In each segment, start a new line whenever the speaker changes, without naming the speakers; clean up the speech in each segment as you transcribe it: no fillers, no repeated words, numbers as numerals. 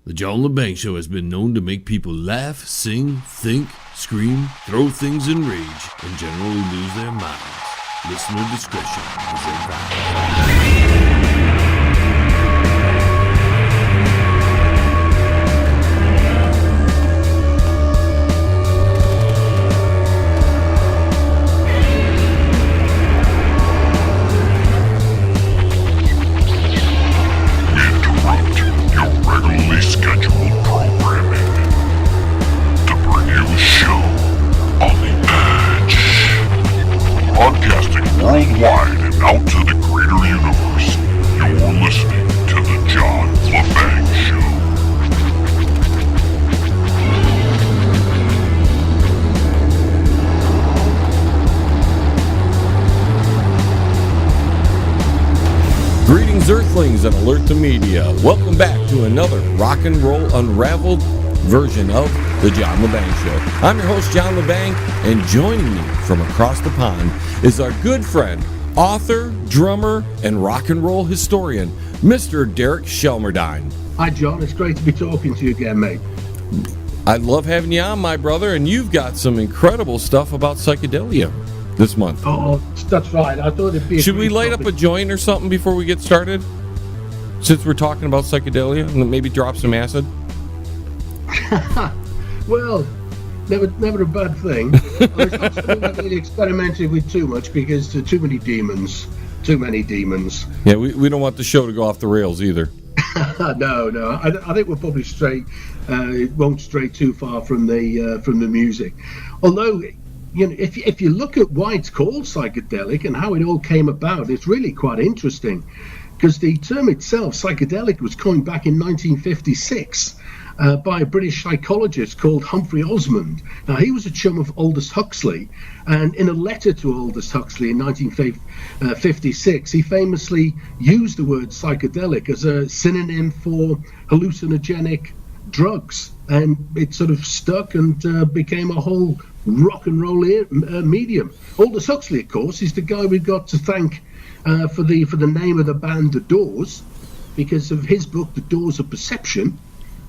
The John LeBanc Show has been known to make people laugh, sing, think, scream, throw things in rage, and generally lose their minds. Listener discretion is advised.
Worldwide and out to the greater universe, you're listening to The John LeBanc Show.
Greetings, Earthlings, and alert the media. Welcome back to another rock and roll unraveled version of The John LeBanc Show. I'm your host, John LeBanc, and joining me from across the pond is our good friend, author, drummer, and rock and roll historian, Mr. Derek Shelmerdine.
Hi, John. It's great to be talking to you again, mate.
I love having you on, my brother, and you've got some incredible stuff about psychedelia this month.
Oh, that's right. I thought it'd be
Should we light up a joint or something before we get started? Since we're talking about psychedelia, and maybe drop some acid?
Well, never a bad thing. It's not something I really experimented with too much because there are too many demons.
Yeah, we don't want the show to go off the rails either.
No. I think we'll probably it won't stray too far from the music. Although, you know, if you look at why it's called psychedelic and how it all came about, it's really quite interesting. Because the term itself, psychedelic, was coined back in 1956. By a British psychologist called Humphrey Osmond. Now, he was a chum of Aldous Huxley, and in a letter to Aldous Huxley in 1956, he famously used the word psychedelic as a synonym for hallucinogenic drugs, and it sort of stuck and became a whole rock and roll medium. Aldous Huxley, of course, is the guy we've got to thank for the name of the band, The Doors, because of his book, The Doors of Perception.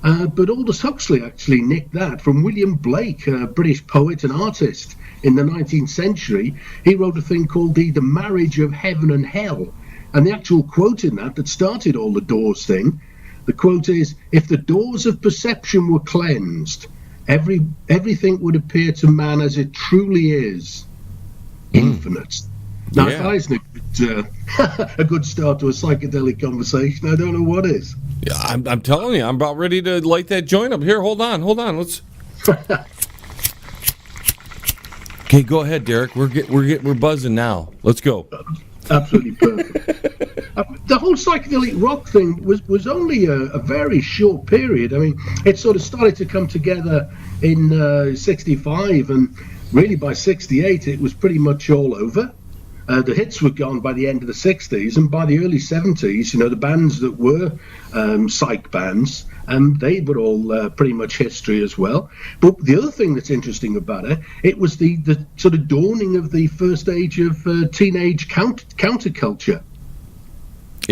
But Aldous Huxley actually nicked that from William Blake, a British poet and artist in the 19th century. He wrote a thing called the Marriage of Heaven and Hell. And the actual quote in that started all the Doors thing, the quote is, "If the doors of perception were cleansed, everything would appear to man as it truly is, infinite." Now, if that isn't a good start to a psychedelic conversation, I don't know what is.
Yeah, I'm telling you, I'm about ready to light that joint up. Here, hold on. Let's. Okay, go ahead, Derek. We're buzzing now. Let's go.
Absolutely perfect. The whole psychedelic rock thing was only a very short period. I mean, it sort of started to come together in 65, and really by 68, it was pretty much all over. The hits were gone by the end of the 60s, and by the early 70s, you know, the bands that were psych bands, they were all pretty much history as well. But the other thing that's interesting about it was the sort of dawning of the first age of teenage counterculture.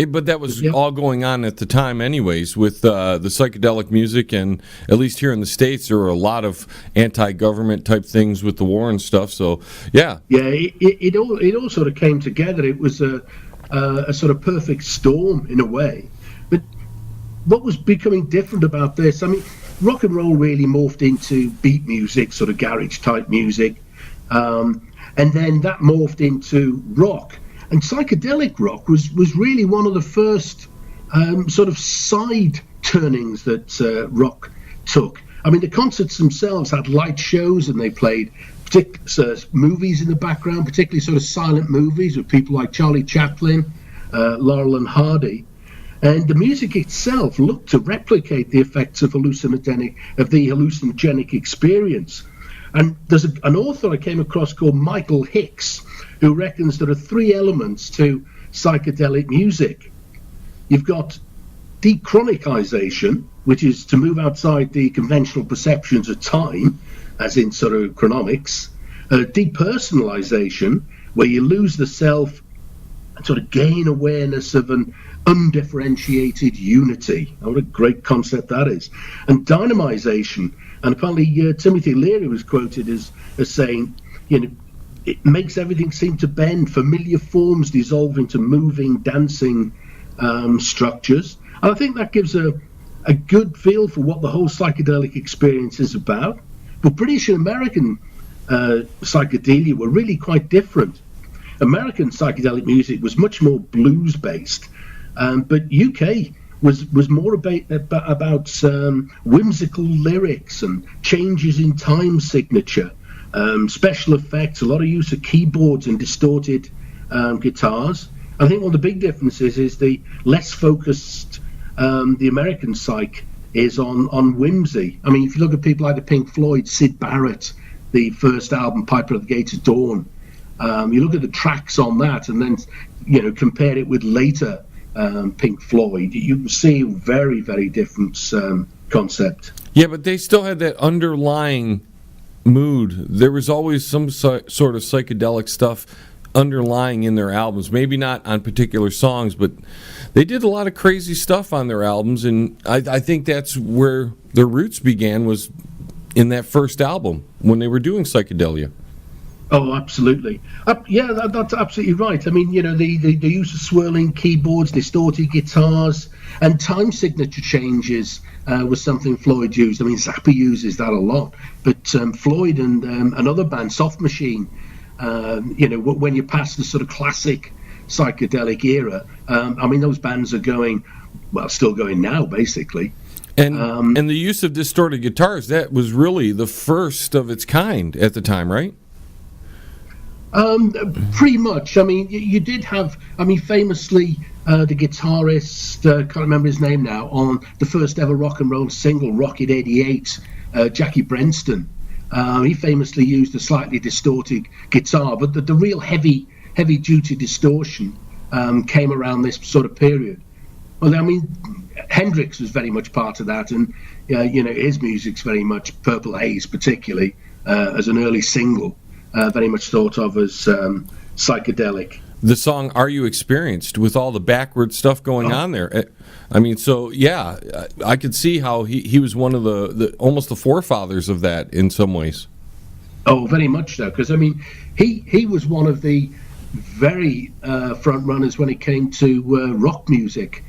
But that was all going on at the time anyways with the psychedelic music, and at least here in the States there were a lot of anti-government type things with the war and stuff, so it all sort of came together. It was a sort of perfect storm in a way. But what was becoming different about this, I mean, rock and roll really morphed into beat music, sort of garage type music, and then that morphed into rock. And psychedelic rock was really one of the first sort of side turnings that rock took. I mean, the concerts themselves had light shows, and they played movies in the background, particularly sort of silent movies with people like Charlie Chaplin, Laurel and Hardy. And the music itself looked to replicate the effects of the hallucinogenic experience. And there's an author I came across called Michael Hicks, who reckons there are three elements to psychedelic music. You've got dechronicization, which is to move outside the conventional perceptions of time, as in sort of chronomics. Depersonalization, where you lose the self
sort of gain awareness of an undifferentiated unity. What a great concept that is. And dynamization. And apparently Timothy Leary was quoted as saying, it makes everything seem to bend, familiar forms dissolve into moving, dancing structures. And I think that gives a good feel for what the whole psychedelic experience is about. But British and American psychedelia were really quite different. American psychedelic music was much more blues-based, but UK was more about whimsical lyrics and changes in time signature, special effects, a lot of use of keyboards and distorted guitars. I think one of the big differences is the less focused the American psych is on whimsy. I mean, if you look at people like the Pink Floyd, Syd Barrett, the first album, Piper at the Gates of Dawn, you look at the tracks on that and then, compare it with later Pink Floyd, you see a very, very different concept.
Yeah, but they still had that underlying mood. There was always some sort of psychedelic stuff underlying in their albums. Maybe not on particular songs, but they did a lot of crazy stuff on their albums, and I think that's where their roots began, was in that first album when they were doing psychedelia.
Oh, absolutely. That's absolutely right. I mean, the use of swirling keyboards, distorted guitars, and time signature changes was something Floyd used. I mean, Zappa uses that a lot. But Floyd and another band, Soft Machine, when you pass the sort of classic psychedelic era, I mean, those bands are still going now, basically.
And the use of distorted guitars, that was really the first of its kind at the time, right?
Pretty much. I mean, you did have, famously, the guitarist, can't remember his name now, on the first ever rock and roll single, Rocket 88, Jackie Brenston. He famously used a slightly distorted guitar, but the real heavy duty distortion came around this sort of period. Well, I mean, Hendrix was very much part of that, and his music's very much Purple Haze, particularly as an early single. Very much thought of as psychedelic.
The song "Are You Experienced" with all the backward stuff going on there. I mean, so yeah, I could see how he was one of the almost the forefathers of that in some ways.
Oh, very much so, because I mean, he was one of the very front runners when it came to rock music,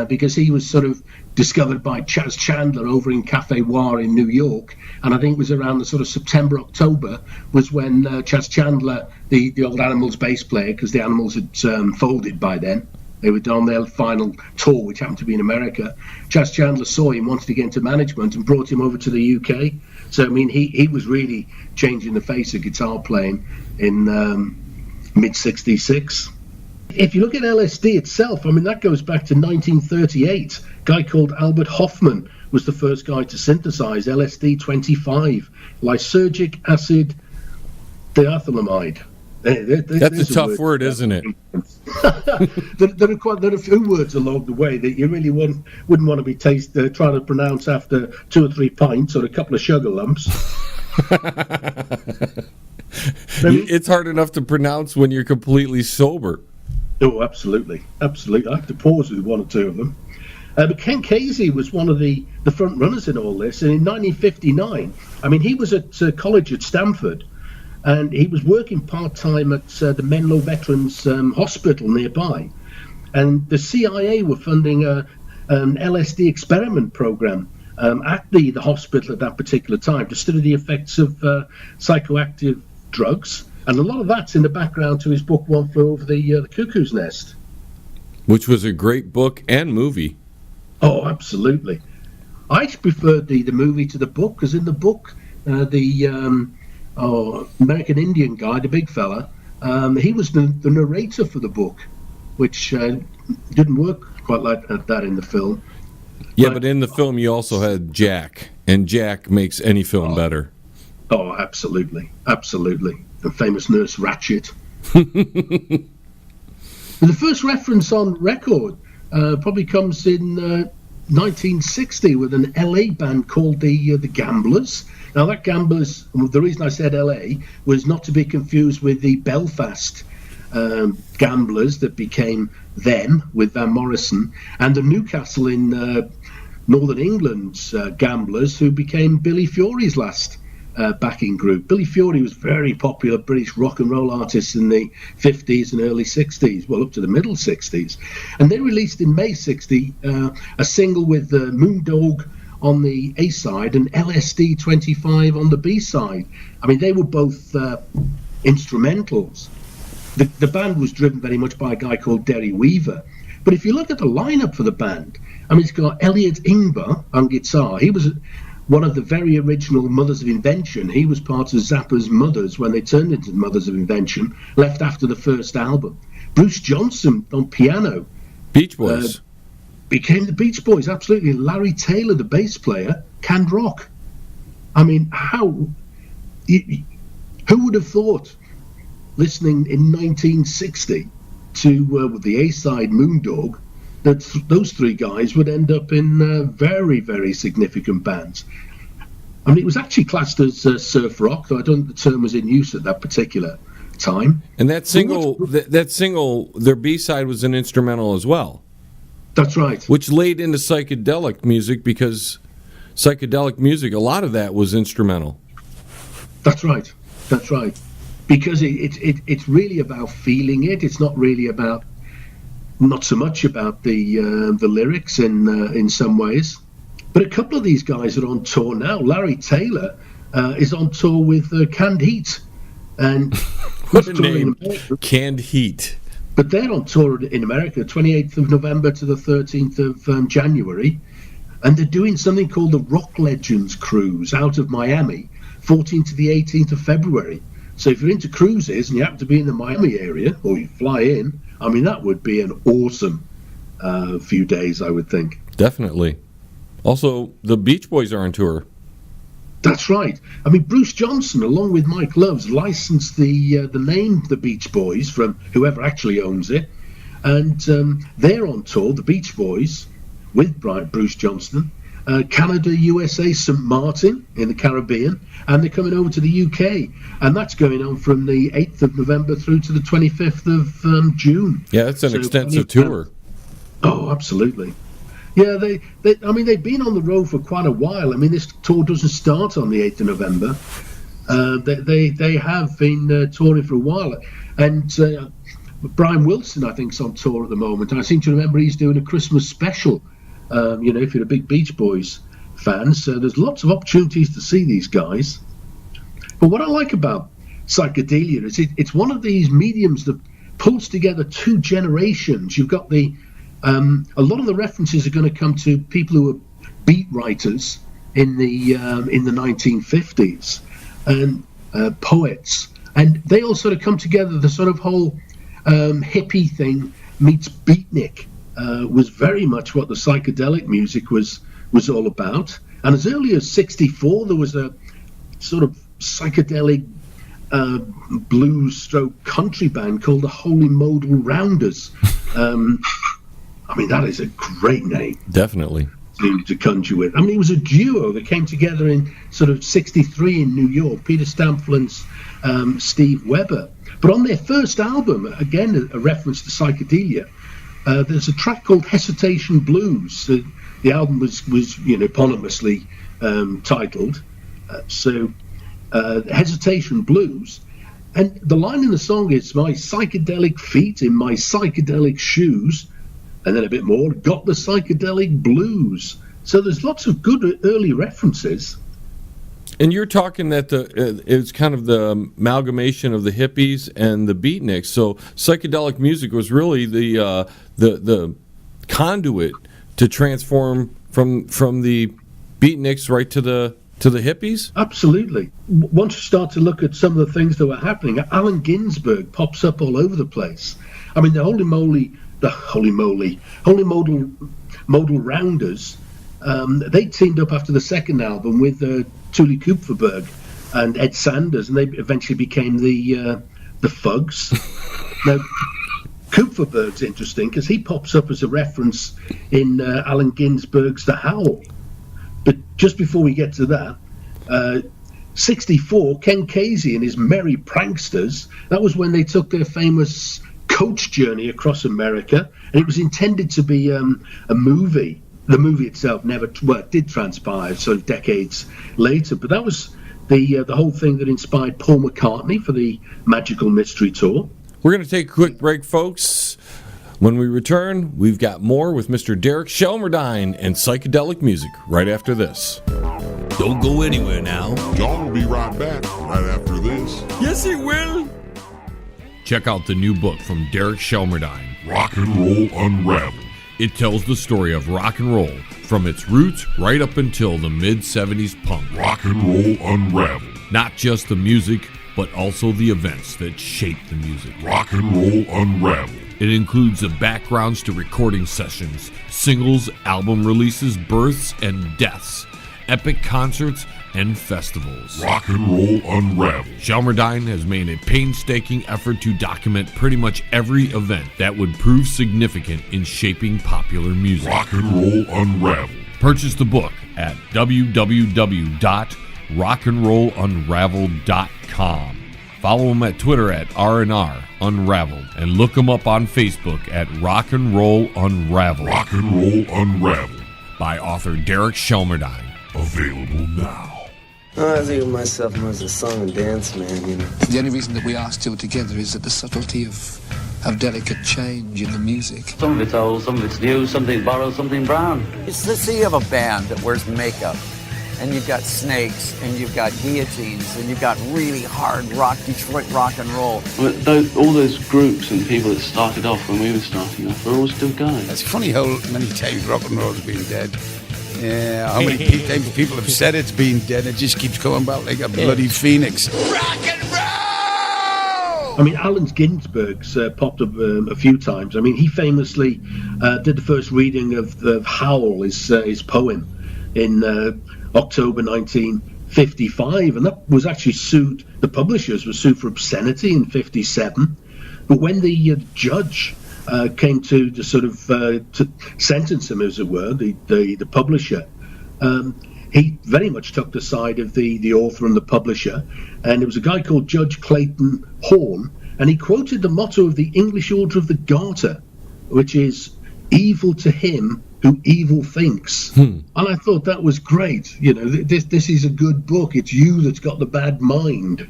because he was sort of discovered by Chas Chandler over in Cafe War in New York, and I think it was around the sort of September, October was when Chas Chandler, the old Animals bass player, because the Animals had folded by then, they were on their final tour, which happened to be in America. Chas Chandler saw him, wanted to get into management, and brought him over to the UK. So I mean, he was really changing the face of guitar playing in mid-66. If you look at LSD itself, I mean, that goes back to 1938. A guy called Albert Hoffman was the first guy to synthesize LSD-25, lysergic acid diethylamide.
That's a tough word, isn't it?
There are a few words along the way that you really wouldn't want to be trying to pronounce after 2 or 3 pints or a couple of sugar lumps.
It's hard enough to pronounce when you're completely sober.
Oh, absolutely. Absolutely. I have to pause with 1 or 2 of them. But Ken Kesey was one of the front runners in all this. And in 1959, I mean, he was at college at Stanford, and he was working part-time at the Menlo Veterans Hospital nearby. And the CIA were funding an LSD experiment program at the hospital at that particular time to study the effects of psychoactive drugs. And a lot of that's in the background to his book, One Flew Over the Cuckoo's Nest. Which was
a great book and movie.
Oh, absolutely. I preferred the movie to the book, because in the book, the American Indian guy, the big fella, he was the narrator for the book, which didn't work quite like that in the film.
Yeah, but in the film you also had Jack, and Jack makes any film better.
Oh, absolutely. Absolutely. The famous Nurse Ratched. The first reference on record probably comes in 1960 with an LA band called the Gamblers. Now, that Gamblers, the reason I said LA was not to be confused with the Belfast Gamblers that became Them with Van Morrison, and the Newcastle in Northern England's Gamblers, who became Billy Fury's last backing group. Billy Fury was a very popular British rock and roll artist in the 50s and early 60s, well, up to the middle 60s. And they released in May 60 a single with Moondog on the A side and LSD 25 on the B side. I mean, they were both instrumentals. The band was driven very much by a guy called Derry Weaver. But if you look at the lineup for the band, I mean, it's got Elliot Ingber on guitar. He was one of the very original Mothers of Invention. He was part of Zappa's Mothers when they turned into Mothers of Invention, left after the first album. Bruce Johnson on piano.
Beach Boys.
Became the Beach Boys, absolutely. Larry Taylor, the bass player, canned rock. I mean, who would have thought, listening in 1960 to the A-side Moondog, that those three guys would end up in very, very significant bands. I mean, it was actually classed as surf rock, though I don't think the term was in use at that particular time.
And that single, their B-side was an instrumental as well.
That's right.
Which laid into psychedelic music, because psychedelic music, a lot of that was instrumental. That's right. Because it's really about feeling it. It's not really about, not so much about the lyrics in some ways. But a couple of these guys are on tour now. Larry Taylor is on tour with Canned Heat. And what a name, Canned Heat.
But they're on tour in America, 28th of November to the 13th of January. And they're doing something called the Rock Legends Cruise out of Miami, 14th to the 18th of February. So if you're into cruises and you happen to be in the Miami area, or you fly in, I mean, that would be an awesome few days, I would think.
Definitely. Also, the Beach Boys are on tour.
That's right. I mean, Bruce Johnson, along with Mike Loves, licensed the name The Beach Boys from whoever actually owns it. And they're on tour, the Beach Boys, with Bruce Johnson, Canada, USA, St. Martin in the Caribbean, and they're coming over to the UK. And that's going on from the 8th of November through to the 25th of June.
Yeah, that's an extensive tour.
Oh, absolutely. Yeah, they've been on the road for quite a while. I mean, this tour doesn't start on the 8th of November. They have been touring for a while. And Brian Wilson, I think, is on tour at the moment. I seem to remember he's doing a Christmas special, if you're a big Beach Boys fan. So there's lots of opportunities to see these guys. But what I like about psychedelia is it's one of these mediums that pulls together two generations. You've got a lot of the references are going to come to people who were beat writers in the 1950s and poets, and they all sort of come together. The sort of whole hippie thing meets beatnik was very much what the psychedelic music was all about. And as early as '64, there was a sort of psychedelic blues stroke country band called the Holy Modal Rounders. I mean, that is a great name.
Definitely.
To conjure with. I mean, it was a duo that came together in sort of '63 in New York, Peter Stamflin's Steve Weber. But on their first album, again, a reference to psychedelia, there's a track called Hesitation Blues. The album was eponymously titled. Hesitation Blues. And the line in the song is, "My psychedelic feet in my psychedelic shoes," and then a bit more, "got the psychedelic blues." So there's lots of good early references.
And you're talking that it's kind of the amalgamation of the hippies and the beatniks. So psychedelic music was really the conduit to transform from the beatniks right to the hippies?
Absolutely. Once you start to look at some of the things that were happening, Allen Ginsberg pops up all over the place. I mean, the Holy Modal Rounders, they teamed up after the second album with Tuli Kupferberg and Ed Sanders, and they eventually became the Fugs. Now, Kupferberg's interesting because he pops up as a reference in Allen Ginsberg's The Howl. But just before we get to that, '64, Ken Casey and his Merry Pranksters, that was when they took their famous coach journey across America, and it was intended to be a movie. The movie itself did transpire sort of decades later, but that was the whole thing that inspired Paul McCartney for the Magical Mystery Tour.
We're going to take a quick break, folks. When we return, we've got more with Mr. Derek Shelmerdine and psychedelic music right after this.
Don't go anywhere now.
John will be right back right after this.
Yes, he will. Check out the new book from Derek Shelmerdine,
Rock and Roll Unraveled.
It tells the story of rock and roll from its roots right up until the mid-'70s punk.
Rock and Roll Unraveled.
Not just the music, but also the events that shaped the music.
Rock and Roll Unraveled.
It includes the backgrounds to recording sessions, singles, album releases, births and deaths, epic concerts, and festivals.
Rock and Roll Unraveled.
Shelmerdine has made a painstaking effort to document pretty much every event that would prove significant in shaping popular music.
Rock and Roll Unraveled.
Purchase the book at www.rockandrollunraveled.com. Follow him at Twitter at RNR Unraveled, and look him up on Facebook at Rock and Roll Unraveled.
Rock and Roll Unraveled.
By author Derek Shelmerdine.
Available now.
I think of myself more as a song and dance man, you know.
The only reason that we are still together is that the subtlety of delicate change in the music.
Some of it's old, some of it's new, something borrowed, something brown.
It's the sea of a band that wears makeup, and you've got snakes, and you've got guillotines, and you've got really hard rock, Detroit rock and roll.
All those groups and people that started off when we were starting off, they're all still going.
It's funny how many times rock and roll has been dead. Yeah, how many times people have said it's been dead, it just keeps coming back like a bloody phoenix. Rock and roll!
I mean, Allen Ginsberg's popped up a few times. I mean, he famously did the first reading of Howl, his poem, in October 1955, and that was actually sued. The publishers were sued for obscenity in '57, but when the judge came to sort of to sentence him, as it were, the publisher, he very much took the side of the author and the publisher, and it was a guy called Judge Clayton Horn, and he quoted the motto of the English Order of the Garter, which is "Evil to him who evil thinks." And I thought that was great. You know, this is a good book. It's you that's got the bad mind.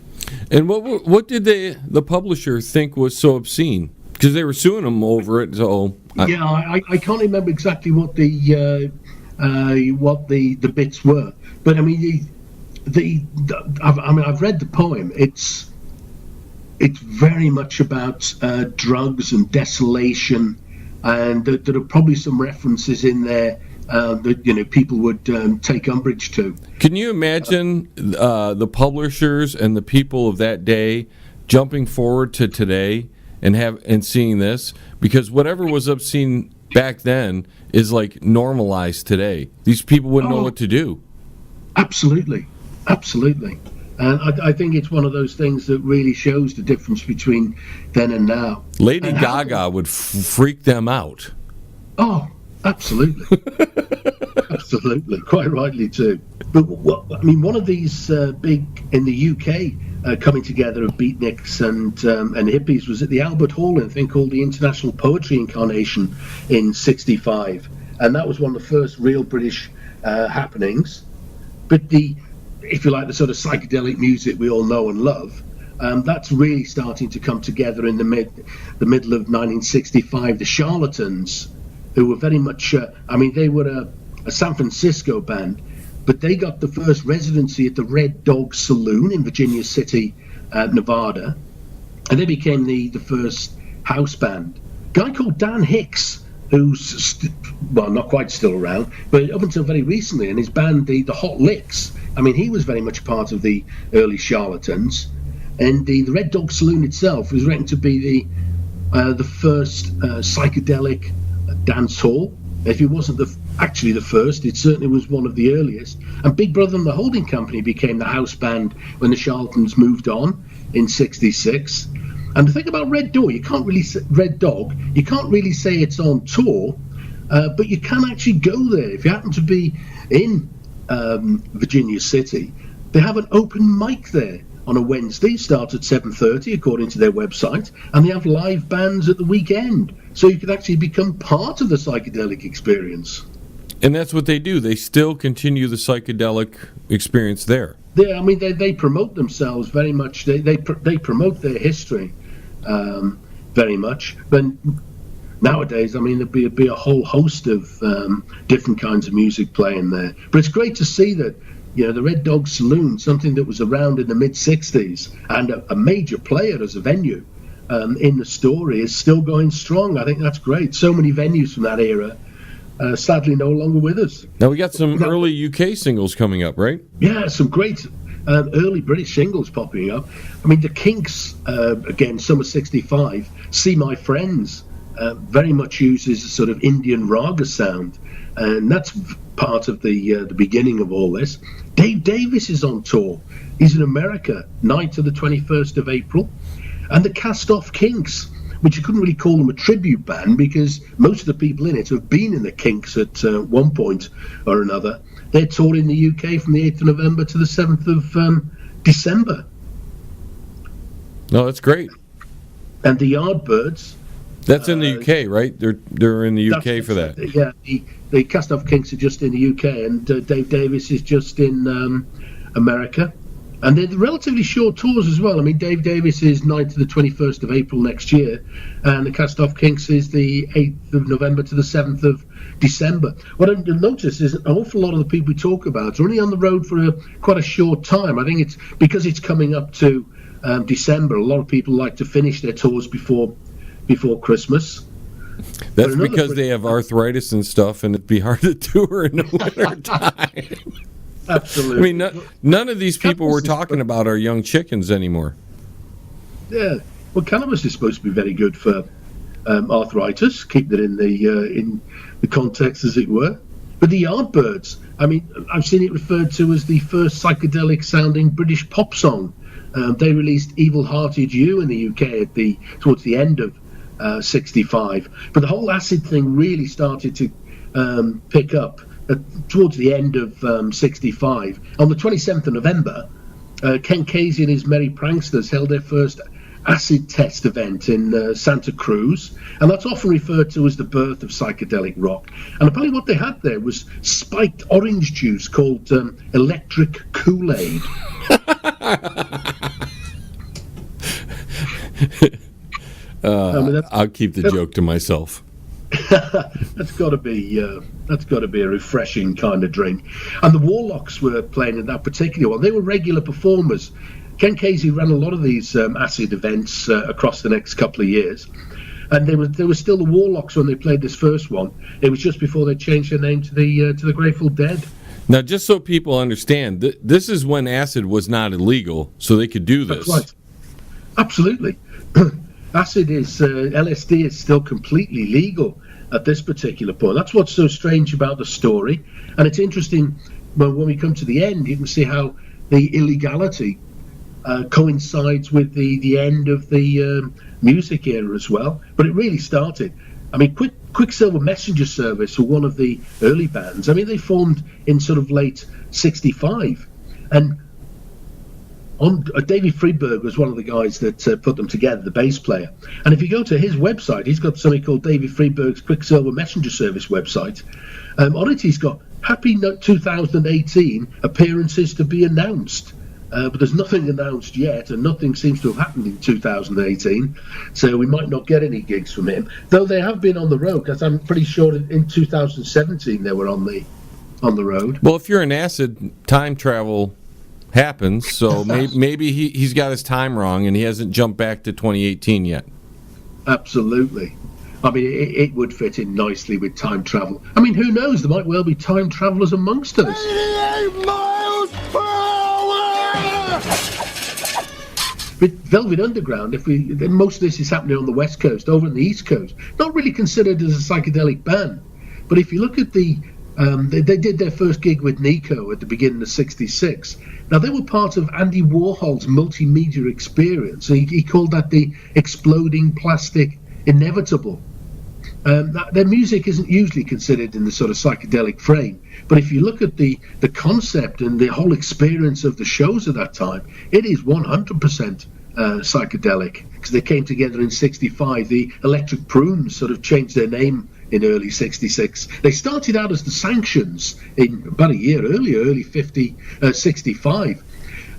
And what did the publisher think was so obscene? Because they were suing him over it. So
I can't remember exactly what the bits were, but I mean I've read the poem. It's very much about drugs and desolation, and there are probably some references in there that people would take umbrage to.
Can you imagine the publishers and the people of that day jumping forward to today and seeing this? Because whatever was obscene back then is like normalized today. These people wouldn't know what to do.
Absolutely. And I think it's one of those things that really shows the difference between then and now.
Lady Gaga would freak them out.
Oh, absolutely. Absolutely. Quite rightly too. But one of these big, in the UK, coming together of beatniks and hippies was at the Albert Hall in a thing called the International Poetry Incarnation in '65. And that was one of the first real British happenings. But if you like, the sort of psychedelic music we all know and love, that's really starting to come together in the middle of 1965. The Charlatans, who were very much, they were a San Francisco band, but they got the first residency at the Red Dog Saloon in Virginia City, Nevada, and they became the first house band. A guy called Dan Hicks, who's not quite still around, but up until very recently, and his band, the Hot Licks, he was very much part of the early Charlatans. And the Red Dog Saloon itself was reckoned to be the first psychedelic dance hall. If it wasn't actually the first, it certainly was one of the earliest. And Big Brother and the Holding Company became the house band when the Charlatans moved on in '66. And the thing about Red Dog, you can't really say it's on tour, but you can actually go there if you happen to be in Virginia City. They have an open mic there on a Wednesday. It starts at 7:30 according to their website, and they have live bands at the weekend, so you can actually become part of the psychedelic experience.
And that's what they do. They still continue the psychedelic experience there.
Yeah, I mean, they promote themselves very much. They promote their history very much. But nowadays, I mean, there'd be a whole host of different kinds of music playing there. But it's great to see that, the Red Dog Saloon, something that was around in the mid-'60s and a major player as a venue in the story, is still going strong. I think that's great. So many venues from that era sadly no longer with us.
Now we got some early UK singles coming up, right?
Yeah, some great early British singles popping up. I mean, the Kinks, again, Summer 65, See My Friends, very much uses a sort of Indian raga sound, and that's part of the beginning of all this. Dave Davis is on tour. He's in America, 9th to the 21st of April. And the Cast-Off Kinks, which you couldn't really call them a tribute band because most of the people in it have been in the Kinks at one point or another. They're touring the UK from the 8th of November to the 7th of December.
No, that's great.
And the Yardbirds.
That's in the UK, right? They're in the UK for that.
Yeah, the Cast-Off Kinks are just in the UK, and Dave Davis is just in America. And they're relatively short tours as well. I mean, Dave Davis is 9th to the 21st of April next year, and the Cast-Off Kinks is the 8th of November to the 7th of December. What I've noticed is an awful lot of the people we talk about are only on the road for quite a short time. I think it's because it's coming up to December. A lot of people like to finish their tours before Christmas.
That's because they have arthritis and stuff, and it'd be hard to tour in the winter time.
Absolutely.
I mean, none of these people we're talking about are young chickens anymore.
Yeah. Well, cannabis is supposed to be very good for arthritis. Keep that in the context, as it were. But the Yardbirds, I mean, I've seen it referred to as the first psychedelic-sounding British pop song. They released Evil Hearted You in the UK towards the end of 65. But the whole acid thing really started to pick up towards the end of 65. On the 27th of November, Ken Casey and his Merry Pranksters held their first acid test event in Santa Cruz, and that's often referred to as the birth of psychedelic rock. And apparently what they had there was spiked orange juice called electric Kool-Aid.
I'll keep the joke to myself.
That's got to be a refreshing kind of drink. And the Warlocks were playing in that particular one. They were regular performers. Ken Casey ran a lot of these acid events across the next couple of years, and they were still the Warlocks when they played this first one. It was just before they changed their name to the Grateful Dead.
Now, just so people understand, this is when acid was not illegal, so they could do this.
That's right. Absolutely. Acid is LSD is still completely legal at this particular point. That's what's so strange about the story, and it's interesting when we come to the end. You can see how the illegality coincides with the end of the music era as well. But it really started. I mean, Quicksilver Messenger Service were one of the early bands. I mean, they formed in sort of late '65, and Davey Freeberg was one of the guys that put them together, the bass player. And if you go to his website, he's got something called Davey Freeberg's Quicksilver Messenger Service website. On it, he's got Happy 2018 appearances to be announced. But there's nothing announced yet, and nothing seems to have happened in 2018. So we might not get any gigs from him. Though they have been on the road, because I'm pretty sure in 2017 they were on the road.
Well, if you're in acid, time travel happens, so maybe he's got his time wrong and he hasn't jumped back to 2018 yet.
Absolutely. I mean, it would fit in nicely with time travel. I mean, who knows? There might well be time travelers amongst us.
88 miles per hour!
With Velvet Underground, most of this is happening on the West Coast, over on the East Coast, not really considered as a psychedelic band. But if you look at they did their first gig with Nico at the beginning of '66. Now, they were part of Andy Warhol's multimedia experience. He called that the exploding plastic inevitable. Their music isn't usually considered in the sort of psychedelic frame, but if you look at the concept and the whole experience of the shows at that time, it is 100% psychedelic, because they came together in 65. The Electric Prunes sort of changed their name in early 66. They started out as the Sanctions in about a year earlier, early 65.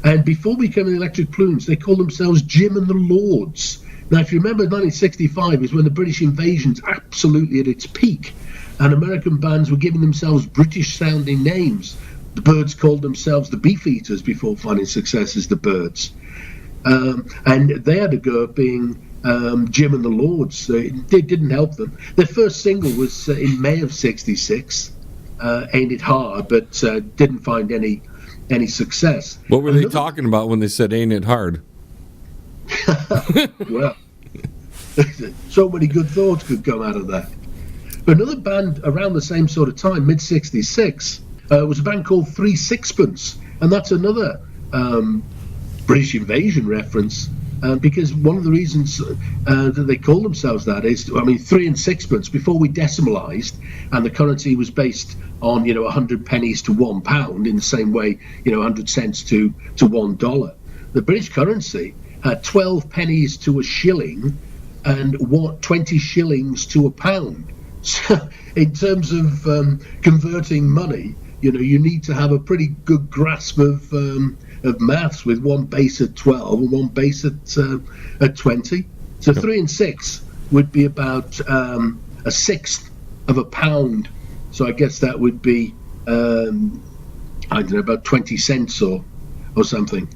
And before becoming the Electric Prunes, they called themselves Jim and the Lords. Now, if you remember, 1965 is when the British invasion's absolutely at its peak, and American bands were giving themselves British-sounding names. The Byrds called themselves the Beefeaters before finding success as the Byrds. And they had a go at being Jim and the Lords. It didn't help them. Their first single was in May of 66, Ain't It Hard, but didn't find any success.
What were they talking about when they said Ain't It Hard?
Well, so many good thoughts could come out of that. But another band around the same sort of time, mid-66, was a band called Three Sixpence, and that's another British invasion reference, because one of the reasons that they call themselves that is, I mean, 3 and sixpence, before we decimalised, and the currency was based on, 100 pennies to £1, in the same way, 100 cents to $1. The British currency had 12 pennies to a shilling and 20 shillings to a pound. So in terms of converting money, you need to have a pretty good grasp of maths, with one base at 12 and one base at 20. So 3 and 6 would be about a sixth of a pound. So I guess that would be about 20 cents or something.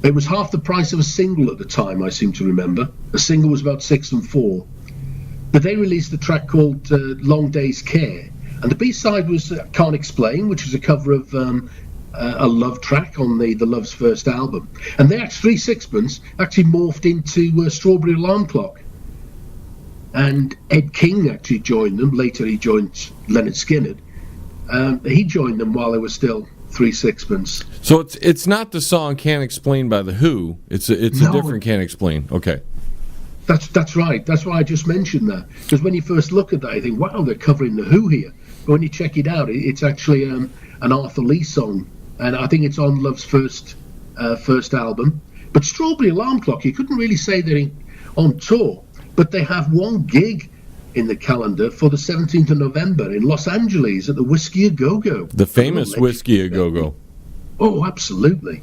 It was half the price of a single at the time, I seem to remember. A single was about 6 and 4. But they released a track called Long Day's Care, and the B-side was Can't Explain, which was a cover of a love track on the Love's first album. And they actually, 3 Sixpence, actually morphed into Strawberry Alarm Clock. And Ed King actually joined them. Later he joined Lynyrd Skynyrd. He joined them while they were still 3 Sixpence.
So it's not the song Can't Explain by The Who. It's a different Can't Explain. Okay.
That's right. That's why I just mentioned that. Because when you first look at that, you think, wow, they're covering The Who here. But when you check it out, it's actually an Arthur Lee song. And I think it's on Love's first album. But Strawberry Alarm Clock, you couldn't really say they're on tour. But they have one gig in the calendar for the 17th of November in Los Angeles at the Whiskey A Go-Go.
The famous Whiskey A Go-Go.
Oh, absolutely.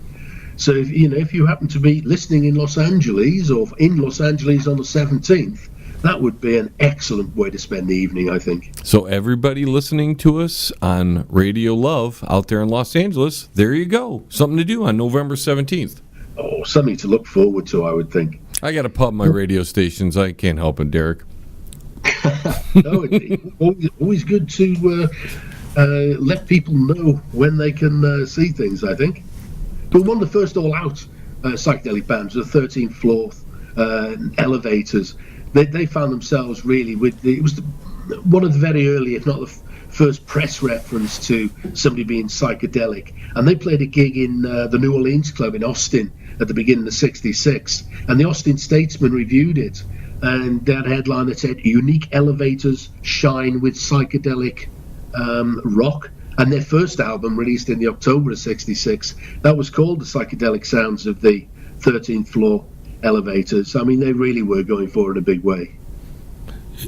So if you happen to be listening in Los Angeles or in Los Angeles on the 17th, that would be an excellent way to spend the evening, I think.
So everybody listening to us on Radio Love out there in Los Angeles, there you go. Something to do on November 17th.
Oh, something to look forward to, I would think.
I got to pub my radio stations. I can't help it, Derek.
No, it's always good to let people know when they can see things, I think. But one of the first all-out psychedelic bands was the 13th Floor Elevators. They found themselves really it was one of the very early, if not the first press reference to somebody being psychedelic. And they played a gig in the New Orleans Club in Austin at the beginning of '66. And the Austin Statesman reviewed it. And they had a headline that said, "Unique elevators shine with psychedelic rock." And their first album, released in the October of '66, that was called The Psychedelic Sounds of the 13th Floor Elevators. I mean, they really were going for it in a big way.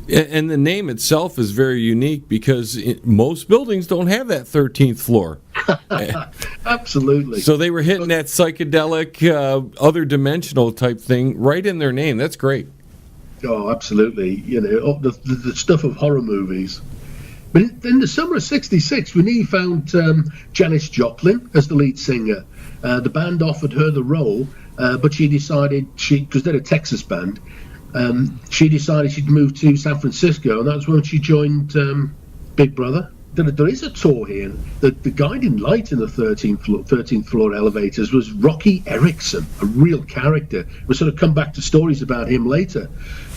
And the name itself is very unique because most buildings don't have that 13th floor.
Absolutely.
So they were hitting that psychedelic, other dimensional type thing right in their name. That's great.
Oh, absolutely. The stuff of horror movies. But in the summer of '66, we found Janis Joplin as the lead singer. The band offered her the role, but she decided, because they're a Texas band, she decided she'd move to San Francisco, and that's when she joined Big Brother. There is a tour here. The guiding light in the 13th floor elevators was Rocky Erickson, a real character. We'll sort of come back to stories about him later.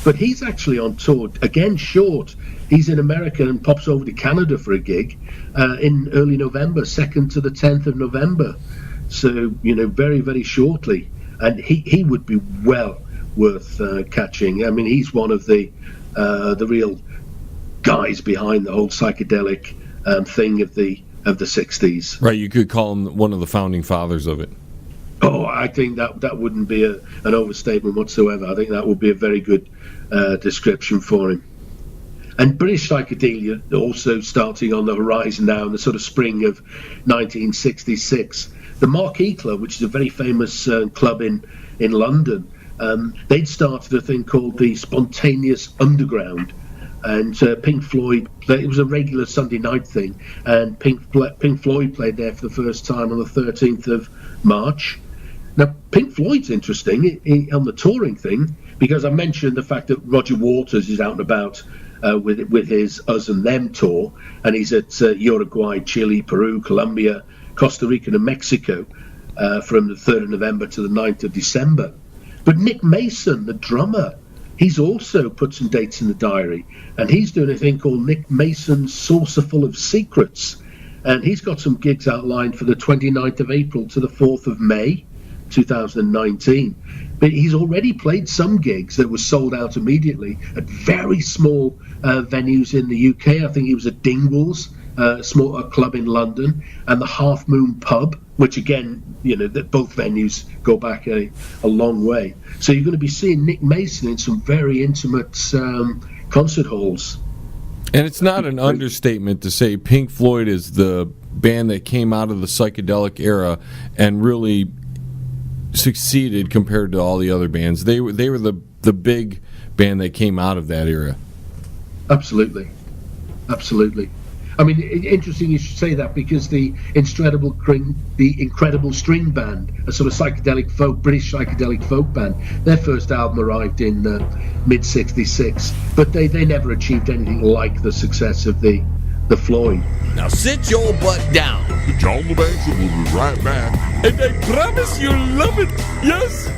But he's actually on tour, again short. He's in America and pops over to Canada for a gig in early November, 2nd to the 10th of November. So, very, very shortly. And he would be well worth catching. I mean, he's one of the real guys behind the whole psychedelic thing of the 60s.
Right, you could call him one of the founding fathers of it.
Oh, I think that wouldn't be an overstatement whatsoever. I think that would be a very good description for him. And British psychedelia also starting on the horizon now in the sort of spring of 1966. The Marquee Club, which is a very famous club in London, they'd started a thing called the Spontaneous Underground. And Pink Floyd, it was a regular Sunday night thing, and Pink Floyd played there for the first time on the 13th of March. Now, Pink Floyd's interesting on the touring thing, because I mentioned the fact that Roger Waters is out and about with his Us and Them tour, and he's at Uruguay, Chile, Peru, Colombia, Costa Rica and Mexico from the 3rd of November to the 9th of December. But Nick Mason, the drummer, he's also put some dates in the diary, and he's doing a thing called Nick Mason's Saucer Full of Secrets, and he's got some gigs outlined for the 29th of April to the 4th of May 2019. But he's already played some gigs that were sold out immediately at very small venues in the UK. I think he was at Dingwall's, a club in London, and the Half Moon Pub, which again, that both venues go back a long way. So you're going to be seeing Nick Mason in some very intimate concert halls.
And it's not an understatement to say Pink Floyd is the band that came out of the psychedelic era and really succeeded compared to all the other bands. They were the big band that came out of that era.
Absolutely. I mean, interesting you should say that, because the Incredible String Band, a sort of British psychedelic folk band, their first album arrived in mid-66, but they never achieved anything like the success of the Floyd.
Now sit your butt down.
The John LeBang Show will be right back.
And I promise you'll love it. Yes.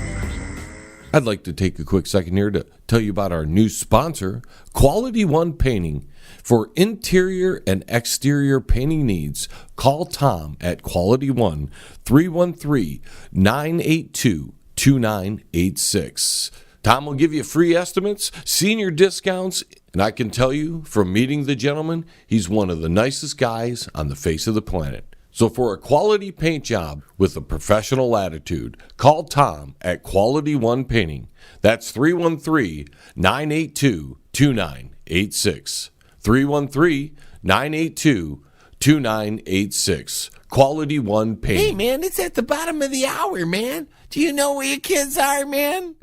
I'd like to take a quick second here to tell you about our new sponsor, Quality One Painting. For interior and exterior painting needs, call Tom at Quality One, 313-982-2986. Tom will give you free estimates, senior discounts, and I can tell you from meeting the gentleman, he's one of the nicest guys on the face of the planet. So for a quality paint job with a professional attitude, call Tom at Quality One Painting. That's 313-982-2986. 313-982-2986. Quality One Painting.
Hey, man, it's at the bottom of the hour, man. Do you know where your kids are, man?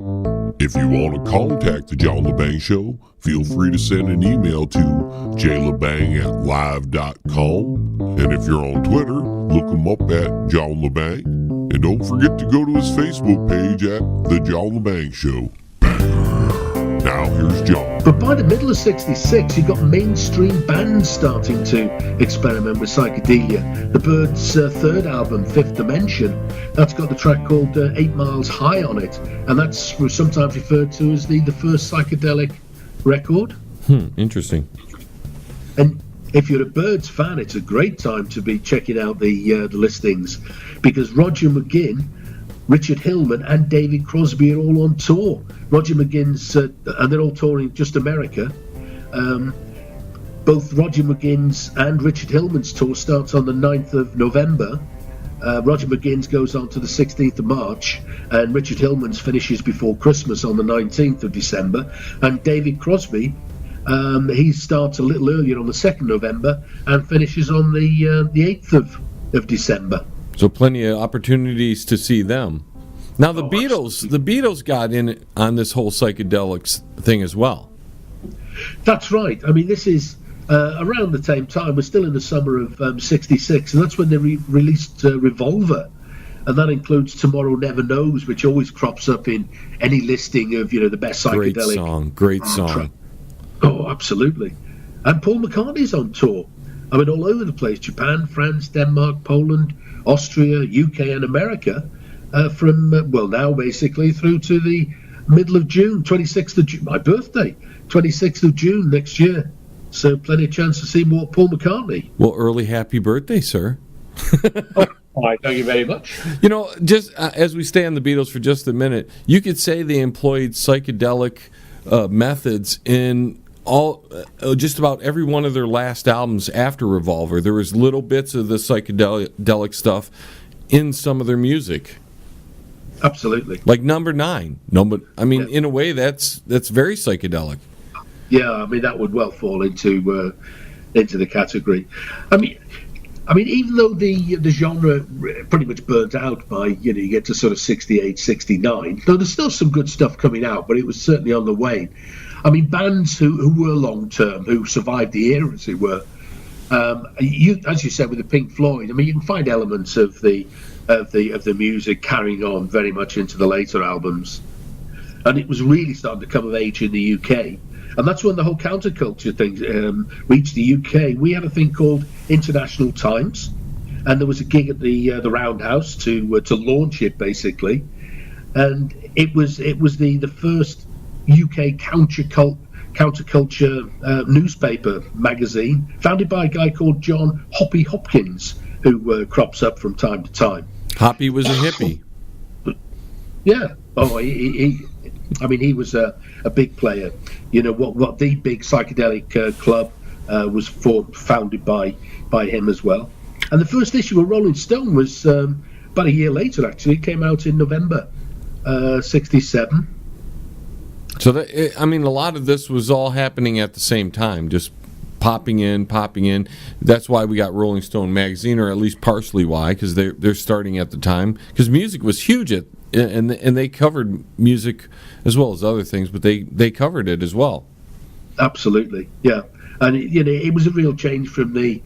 If you want to contact the John LeBang Show, feel free to send an email to jlebang@live.com. And if you're on Twitter, look him up at John LeBang. And don't forget to go to his Facebook page at The John LeBang Show. Now here's John.
But by the middle of 66, you got mainstream bands starting to experiment with psychedelia. The Byrds' third album, Fifth Dimension, that's got the track called 8 Miles High on it, and that's sometimes referred to as the first psychedelic record.
Interesting.
And if you're a Byrds fan, it's a great time to be checking out the listings, because Roger McGuinn, Richard Hillman and David Crosby are all on tour. Roger McGuinn's, and they're all touring just America. Both Roger McGuinn's and Richard Hillman's tour starts on the 9th of November. Roger McGuinn's goes on to the 16th of March, and Richard Hillman's finishes before Christmas on the 19th of December. And David Crosby, he starts a little earlier on the 2nd of November and finishes on the 8th of December.
So plenty of opportunities to see them. Now the Beatles got in on this whole psychedelics thing as well.
That's right. I mean, this is around the same time. We're still in the summer of '66, and that's when they released Revolver, and that includes Tomorrow Never Knows, which always crops up in any listing of the best psychedelic.
Great song.
Oh, absolutely. And Paul McCartney's on tour. I mean, all over the place: Japan, France, Denmark, Poland, Austria, UK, and America. From now basically through to the middle of June, 26th of June, my birthday, 26th of June next year. So plenty of chance to see more Paul McCartney.
Well, early happy birthday, sir.
Thank you very much.
Just as we stay on the Beatles for just a minute, you could say they employed psychedelic methods in all just about every one of their last albums after Revolver, there was little bits of the psychedelic stuff in some of their music.
Absolutely.
Like Number 9. In a way, that's very psychedelic.
Yeah, I mean that would well fall into the category. I mean, even though the genre pretty much burnt out by you get to sort of 68, 69, though there's still some good stuff coming out, but it was certainly on the wane. I mean, bands who were long term, who survived the era, as it were. As you said with the Pink Floyd, I mean, you can find elements of the music carrying on very much into the later albums, and it was really starting to come of age in the UK. And that's when the whole counterculture thing reached the UK. We had a thing called International Times, and there was a gig at the Roundhouse to launch it, basically. And it was the first UK counterculture newspaper magazine, founded by a guy called John Hoppy Hopkins, who crops up from time to time.
Hoppy was a hippie.
Yeah. Oh, he he was a big player. What the big psychedelic club was founded by him as well. And the first issue of Rolling Stone was about a year later, actually. It came out in November 67.
So, a lot of this was all happening at the same time, just popping in. That's why we got Rolling Stone magazine, or at least partially why, because they're starting at the time. Because music was huge, and they covered music as well as other things, but they covered it as well.
Absolutely, yeah. And it was a real change from the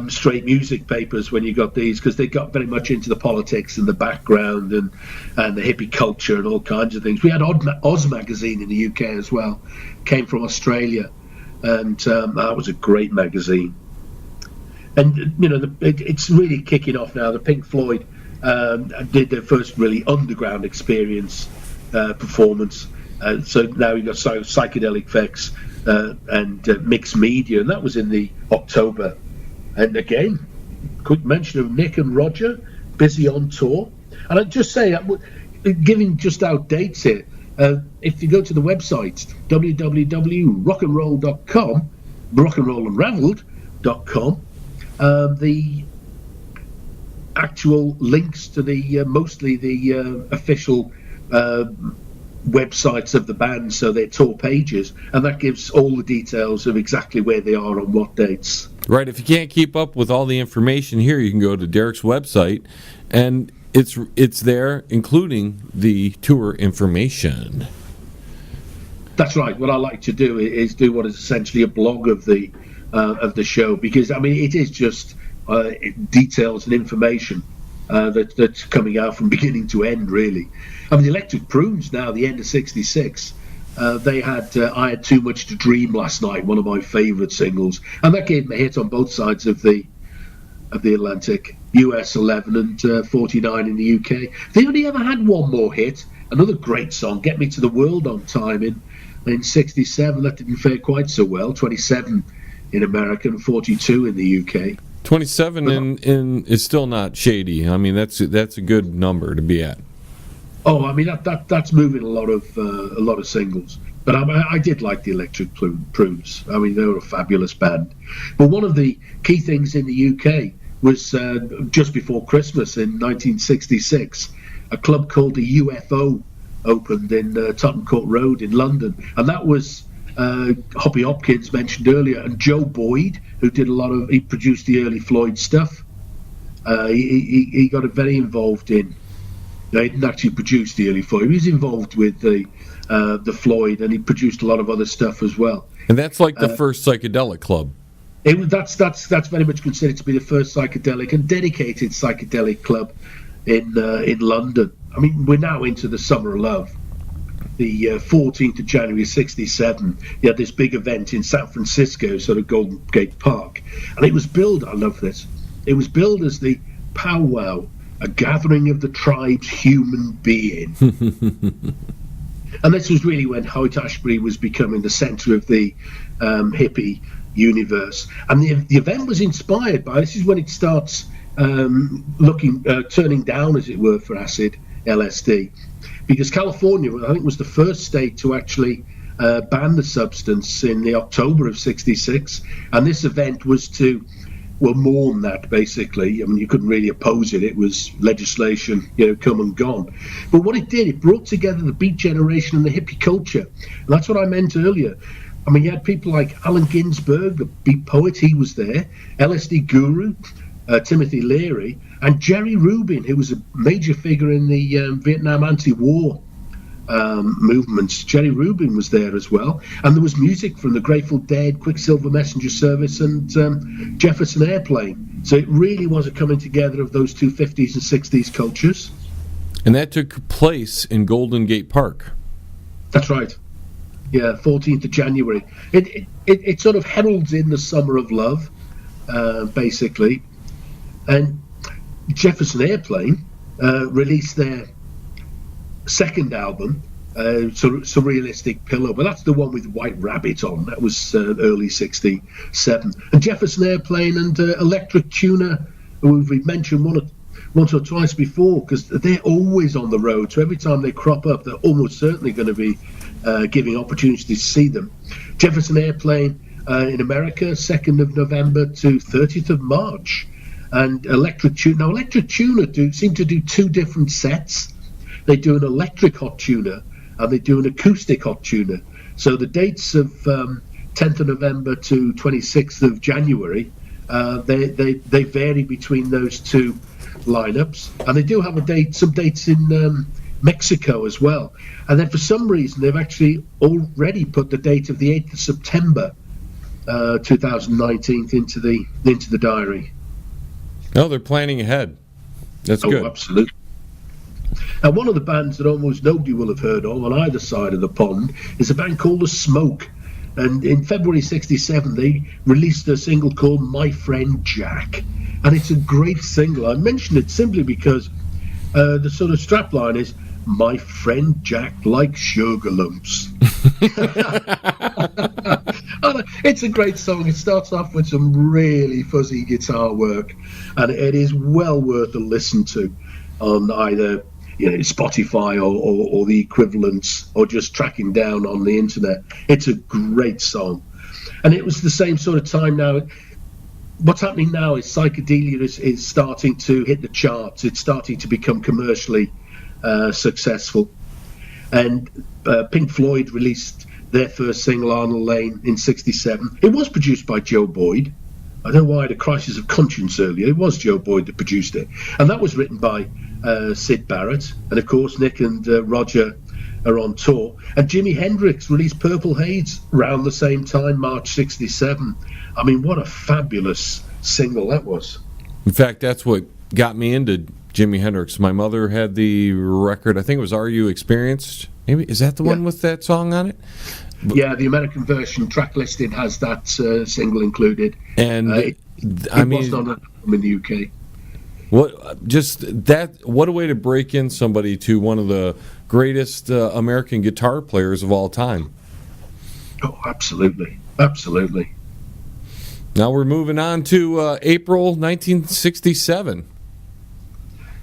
straight music papers when you got these, because they got very much into the politics and the background and the hippie culture and all kinds of things. We had Oz magazine in the UK as well, came from Australia, and that was a great magazine. And it's really kicking off now. The Pink Floyd did their first really underground experience performance. So now you've got Psychedelic Effects and Mixed Media, and that was in the October. And again, quick mention of Nick and Roger, busy on tour. And I'd just say, giving just out dates here, if you go to the website, www.rockandroll.com, rockandrollandraveled.com, the actual links to the mostly the official websites of the band, so their tour pages, and that gives all the details of exactly where they are on what dates.
Right. If you can't keep up with all the information here, you can go to Derek's website, and it's there, including the tour information.
That's right. What I like to do is do what is essentially a blog of the show, because it is just details and information that's coming out from beginning to end, really. The Electric Prunes now, the end of '66, they had I Had Too Much to Dream last night, one of my favourite singles, and that gave them a hit on both sides of the Atlantic, US 11 and 49 in the UK. They only ever had one more hit, another great song, Get Me to the World on Time in '67. That didn't fare quite so well, 27 in America and 42 in the UK.
27 in is still not shady. That's a good number to be at.
Oh, that's moving a lot of singles. But I did like the Electric Prunes. They were a fabulous band. But one of the key things in the UK was just before Christmas in 1966, a club called the UFO opened in Tottenham Court Road in London, and that was Hoppy Hopkins mentioned earlier, and Joe Boyd, who did he produced the early Floyd stuff. He got very involved in. He didn't actually produce the early Floyd. He was involved with the Floyd, and he produced a lot of other stuff as well.
And that's like the first psychedelic club.
That's very much considered to be the first psychedelic and dedicated psychedelic club in London. We're now into the Summer of Love. The 14th of January '67, you had this big event in San Francisco, sort of Golden Gate Park, and it was billed. I love this. It was billed as the powwow, a gathering of the tribe's human being. And this was really when Haight-Ashbury was becoming the centre of the hippie universe. And the event was inspired by, this is when it starts turning down, as it were, for acid, LSD. Because California, I think, was the first state to actually ban the substance in the October of '66, and this event was to mourn that, basically. I mean, you couldn't really oppose it. It was legislation, come and gone. But what it did, it brought together the Beat generation and the hippie culture. And that's what I meant earlier. I mean, you had people like Allen Ginsberg, the Beat poet, he was there, LSD guru, Timothy Leary, and Jerry Rubin, who was a major figure in the Vietnam anti-war movements. Jerry Rubin was there as well, and there was music from the Grateful Dead, Quicksilver Messenger Service, and Jefferson Airplane. So it really was a coming together of those two 50s and 60s cultures.
And that took place in Golden Gate Park.
That's right. Yeah, 14th of January. It sort of heralds in the summer of love, basically. And Jefferson Airplane released their second album, Surrealistic Pillow, but that's the one with White Rabbit on. That was early '67. And Jefferson Airplane and Electric Tuner, who we've mentioned once or twice before, because they're always on the road. So every time they crop up, they're almost certainly going to be giving opportunities to see them. Jefferson Airplane in America, 2nd of November to 30th of March. And Electric Tuner. Now, Electric Tuner seem to do two different sets. They do an electric hot tuner and they do an acoustic hot tuner. So the dates of 10th of November to 26th of January, they vary between those two lineups. And they do have some dates in Mexico as well. And then for some reason, they've actually already put the date of the 8th of September 2019 into the diary.
No, they're planning ahead. That's good.
Oh, absolutely. And one of the bands that almost nobody will have heard of on either side of the pond is a band called The Smoke. And in February '67, they released a single called My Friend Jack. And it's a great single. I mention it simply because the sort of strapline is, My Friend Jack likes sugar lumps. It's a great song. It starts off with some really fuzzy guitar work, and it is well worth a listen to on either Spotify or the equivalents, or just tracking down on the internet. It's a great song. And it was the same sort of time now. What's happening now is psychedelia is starting to hit the charts. It's starting to become commercially successful. And Pink Floyd released their first single, Arnold Lane, in '67. It was produced by Joe Boyd. I don't know why I had a crisis of conscience earlier. It was Joe Boyd that produced it. And that was written by Syd Barrett. And of course, Nick and Roger are on tour. And Jimi Hendrix released Purple Haze around the same time, March '67. I mean, what a fabulous single that was.
In fact, that's what got me into Jimi Hendrix. My mother had the record, I think it was Are You Experienced? Maybe, is that the one with that song on it?
Yeah, the American version track listing has that single included.
And
it wasn't on an album in the UK.
What a way to break in somebody to one of the greatest American guitar players of all time.
Oh, absolutely. Absolutely.
Now we're moving on to April 1967.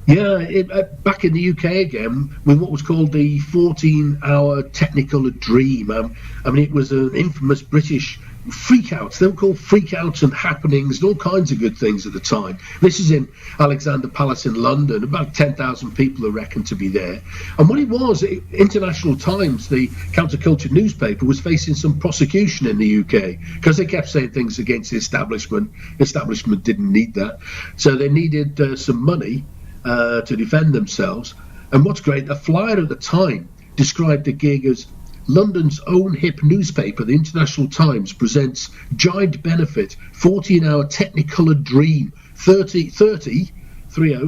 Yeah, back in the UK again with what was called the 14-hour Technicolor Dream. I mean, it was an infamous British freakouts. They were called freakouts and happenings and all kinds of good things at the time. This is in Alexander Palace in London. About 10,000 people are reckoned to be there. And what it was, International Times, the counterculture newspaper, was facing some prosecution in the UK because they kept saying things against the establishment. The establishment didn't need that. So they needed some money to defend themselves. And what's great, a flyer at the time described the gig as London's own hip newspaper, the International Times, presents giant benefit 14-hour Technicolor Dream, 30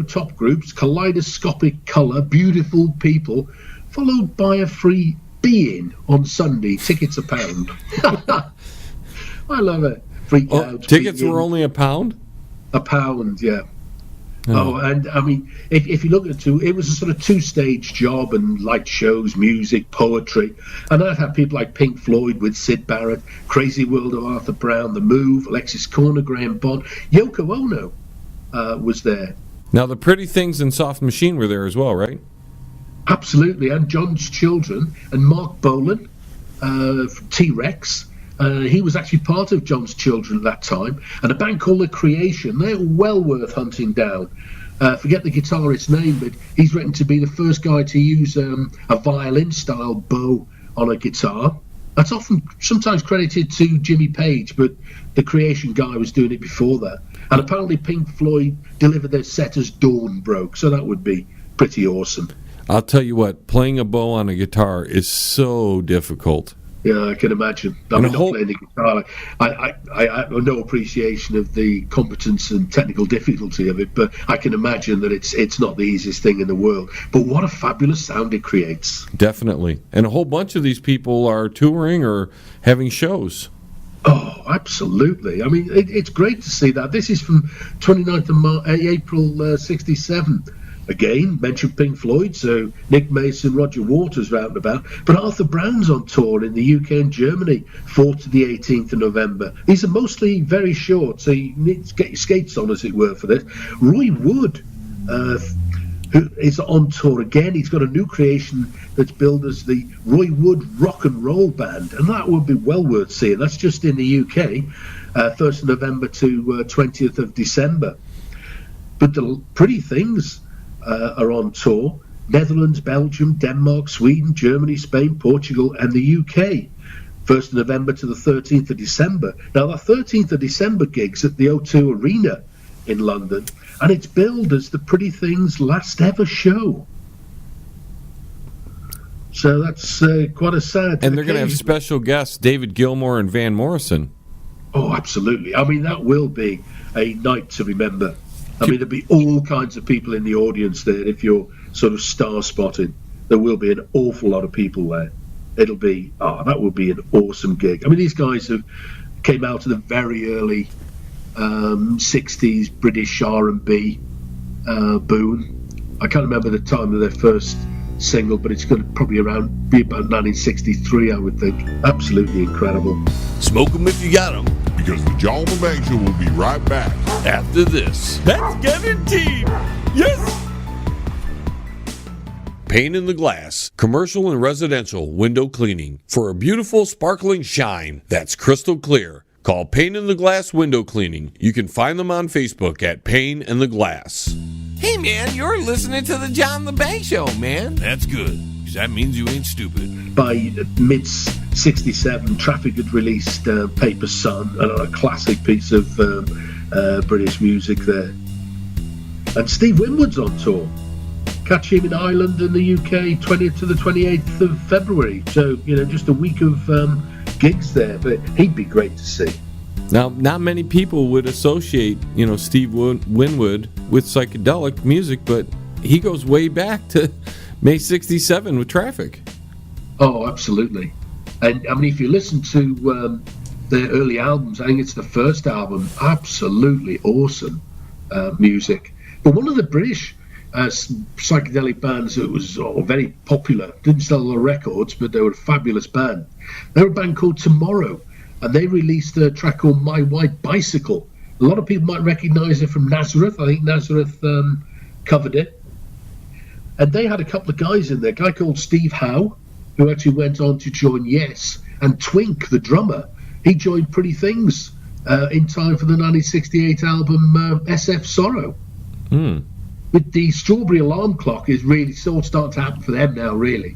top groups, kaleidoscopic colour, beautiful people, followed by a free be-in on Sunday. Tickets £1. I love it. Freak out.
Tickets were only £1?
£1, yeah. Oh, and I mean, if you look at it was a sort of two-stage job, and light shows, music, poetry, and I'd have people like Pink Floyd with Syd Barrett, Crazy World of Arthur Brown, The Move, Alexis Korner, Graham Bond, Yoko Ono was there.
Now the Pretty Things and Soft Machine were there as well, right?
Absolutely, and John's Children and Mark Bolan T-Rex. He was actually part of John's Children at that time, and a band called The Creation. They're well worth hunting down. Forget the guitarist's name, but he's written to be the first guy to use a violin-style bow on a guitar. That's sometimes credited to Jimmy Page, but the Creation guy was doing it before that. And apparently Pink Floyd delivered their set as dawn broke, so that would be pretty awesome.
I'll tell you what, playing a bow on a guitar is so difficult.
Yeah, I can imagine. I'm not playing the guitar. I have no appreciation of the competence and technical difficulty of it, but I can imagine that it's not the easiest thing in the world. But what a fabulous sound it creates.
Definitely. And a whole bunch of these people are touring or having shows.
Oh, absolutely. I mean, it's great to see that. This is from 29th of April 67. Again, mentioned Pink Floyd, so Nick Mason, Roger Waters are out and about. But Arthur Brown's on tour in the UK and Germany, 4th to the 18th of November. These are mostly very short, so you need to get your skates on, as it were, for this. Roy Wood, who is on tour again. He's got a new creation that's billed as the Roy Wood Rock and Roll Band, and that would be well worth seeing. That's just in the UK, 1st of November to 20th of December. But the Pretty Things are on tour. Netherlands, Belgium, Denmark, Sweden, Germany, Spain, Portugal, and the UK. 1st of November to the 13th of December. Now, that 13th of December gig's at the O2 Arena in London, and it's billed as the Pretty Things' last ever show. So that's quite a sad
And they're going to have special guests, David Gilmour and Van Morrison.
Oh, absolutely. I mean, that will be a night to remember. I mean, there'll be all kinds of people in the audience there. If you're sort of star spotted, there will be an awful lot of people there. It'll be, that would be an awesome gig. I mean, these guys came out of the very early 60s British R&B boom. I can't remember the time of their first single, but it's going to probably be about 1963, I would think. Absolutely incredible.
Smoke 'em if you got 'em.
Because the John LeBang Show will be right back
after this.
That's guaranteed. Yes.
Pane in the Glass, commercial and residential window cleaning for a beautiful sparkling shine that's crystal clear. Call Pane in the Glass Window Cleaning. You can find them on Facebook at Pane in the Glass.
Hey man, you're listening to the John LeBang Show, man.
That's good, because that means you ain't stupid.
By mid-67, Traffic had released Paper Sun, a classic piece of British music there. And Steve Winwood's on tour. Catch him in Ireland and the UK, 20th to the 28th of February. So, just a week of gigs there, but he'd be great to see.
Now, not many people would associate, Steve Winwood with psychedelic music, but he goes way back to May 67 with Traffic.
Oh, absolutely. And, I mean, if you listen to their early albums, I think it's the first album, absolutely awesome music. But one of the British psychedelic bands that was very popular, didn't sell a lot of records, but they were a fabulous band. They were a band called Tomorrow, and they released a track called My White Bicycle. A lot of people might recognize it from Nazareth. I think Nazareth covered it. And they had a couple of guys in there, a guy called Steve Howe, who actually went on to join Yes, and Twink, the drummer. He joined Pretty Things in time for the 1968 album SF Sorrow. With the Strawberry Alarm Clock is really sort of starting to happen for them now, really.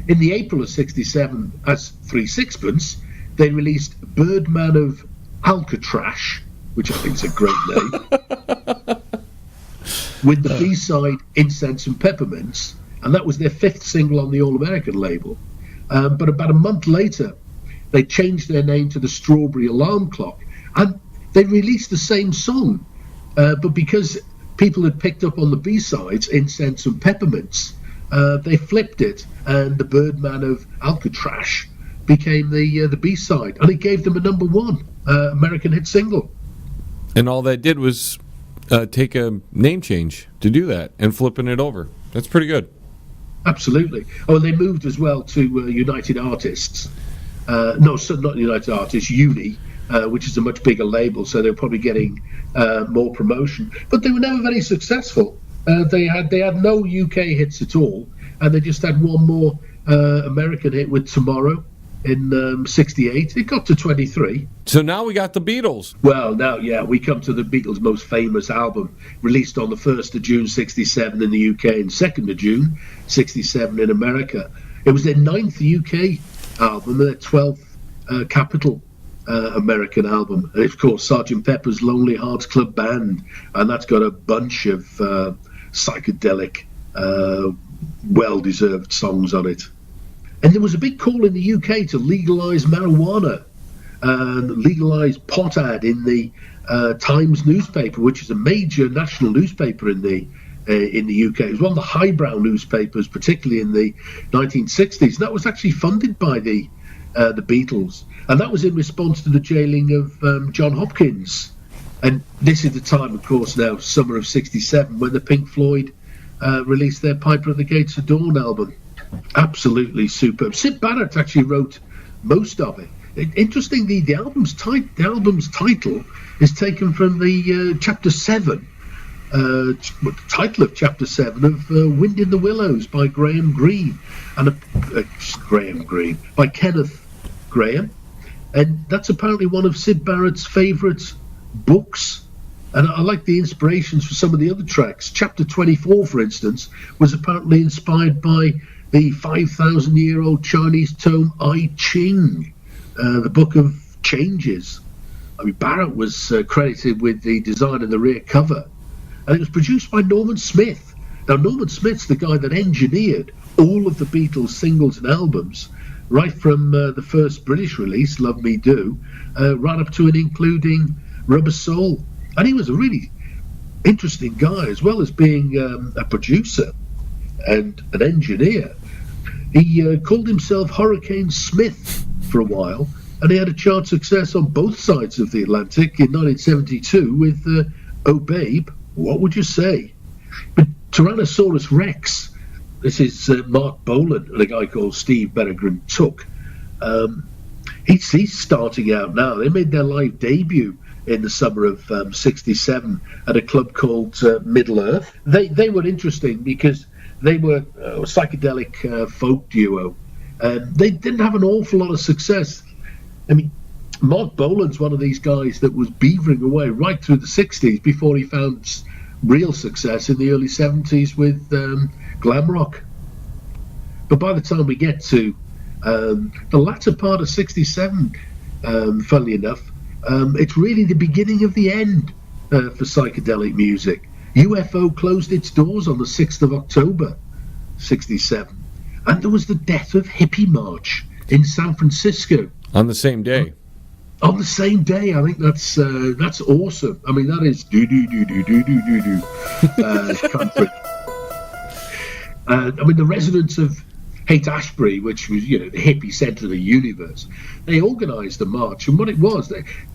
In the April of 67, as 3 Sixpence, they released Birdman of Alcatraz, which I think is a great name, with the B-side Incense and Peppermints, and that was their 5th single on the All-American label. But about a month later, they changed their name to the Strawberry Alarm Clock, and they released the same song, but because people had picked up on the B-sides, Incense and Peppermints, they flipped it, and the Birdman of Alcatraz became the B-side, and it gave them a #1 American hit single.
And all that did was take a name change to do that and flipping it over. That's pretty good.
Absolutely. Oh, and they moved as well to United Artists. No, not United Artists, Uni, which is a much bigger label, so they're probably getting more promotion. But they were never very successful. They had no UK hits at all, and they just had one more American hit with Tomorrow. in 68. It got to 23.
So now we got the Beatles.
Well, now, yeah, we come to the Beatles' most famous album, released on the 1st of June 67 in the UK and 2nd of June 67 in America. It was their 9th UK album, their 12th Capitol American album. And of course, Sgt. Pepper's Lonely Hearts Club Band, and that's got a bunch of psychedelic, well-deserved songs on it. And there was a big call in the UK to legalise marijuana and legalise pot ad in the Times newspaper, which is a major national newspaper in the UK. It was one of the highbrow newspapers, particularly in the 1960s. And that was actually funded by the Beatles, and that was in response to the jailing of John Hopkins. And this is the time, of course, now summer of '67, when the Pink Floyd released their Piper at the Gates of Dawn album. Absolutely superb. Syd Barrett actually wrote most of it. Interestingly, the album's title is taken from the chapter 7. The title of chapter 7 of Wind in the Willows by Graham Greene, and by Kenneth Graham, and that's apparently one of Syd Barrett's favourite books. And I like the inspirations for some of the other tracks. Chapter 24, for instance, was apparently inspired by the 5,000-year-old Chinese tome I Ching, the Book of Changes. I mean, Barrett was credited with the design of the rear cover, and it was produced by Norman Smith. Now, Norman Smith's the guy that engineered all of the Beatles' singles and albums, right from the first British release, Love Me Do, right up to and including Rubber Soul. And he was a really interesting guy, as well as being a producer and an engineer. He called himself Hurricane Smith for a while, and he had a chart success on both sides of the Atlantic in 1972 with Oh Babe, What Would You Say? But Tyrannosaurus Rex, this is Mark Bolan and a guy called Steve Berggren Took. He's starting out now. They made their live debut in the summer of '67 at a club called Middle Earth. They were interesting because they were a psychedelic folk duo. They didn't have an awful lot of success. I mean, Mark Bolan's one of these guys that was beavering away right through the 60s before he found real success in the early 70s with glam rock. But by the time we get to the latter part of 67, funnily enough, it's really the beginning of the end for psychedelic music. UFO closed its doors on the 6th of October 67, and there was the death of Hippie March in San Francisco.
On the same day.
On the same day. I think that's awesome. I mean, that is do-do-do-do-do-do-do-do country. I mean, the residents of Haight-Ashbury, which was, the hippie centre of the universe, they organised the march. And what it was,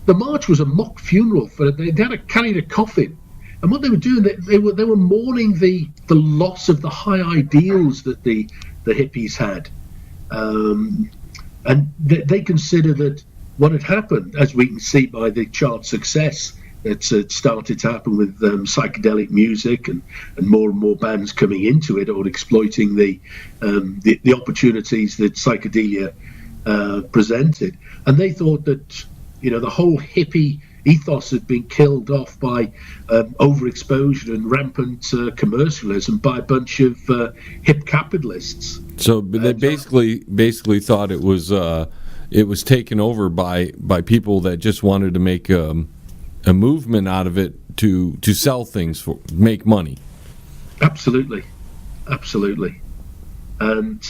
the march was a mock funeral for they had carried a coffin. And what they were doing, they were mourning the loss of the high ideals that the hippies had. And they consider that what had happened, as we can see by the chart success that started to happen with psychedelic music and more bands coming into it or exploiting the opportunities that psychedelia presented. And they thought that, the whole hippie ethos had been killed off by overexposure and rampant commercialism by a bunch of hip capitalists.
So they basically thought it was taken over by people that just wanted to make a movement out of it to sell things for make money. Absolutely.
And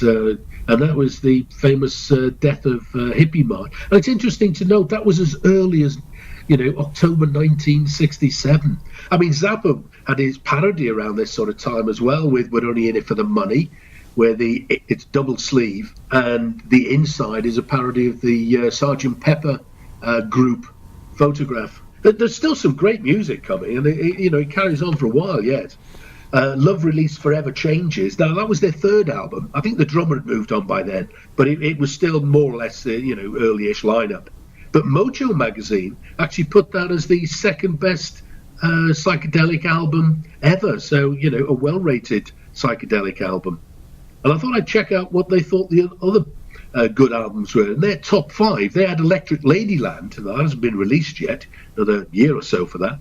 that was the famous death of Hippie March. And it's interesting to note that was as early as October 1967. I mean, Zappa had his parody around this sort of time as well, with We're Only In It For The Money, where it's double sleeve, and the inside is a parody of the Sgt. Pepper group photograph. There's still some great music coming, and it carries on for a while yet. Love released Forever Changes. Now, that was their third album. I think the drummer had moved on by then, but it was still more or less the early-ish lineup. But Mojo magazine actually put that as the second best psychedelic album ever. So, a well-rated psychedelic album. And I thought I'd check out what they thought the other good albums were. And their top 5, they had Electric Ladyland, that hasn't been released yet, another year or so for that.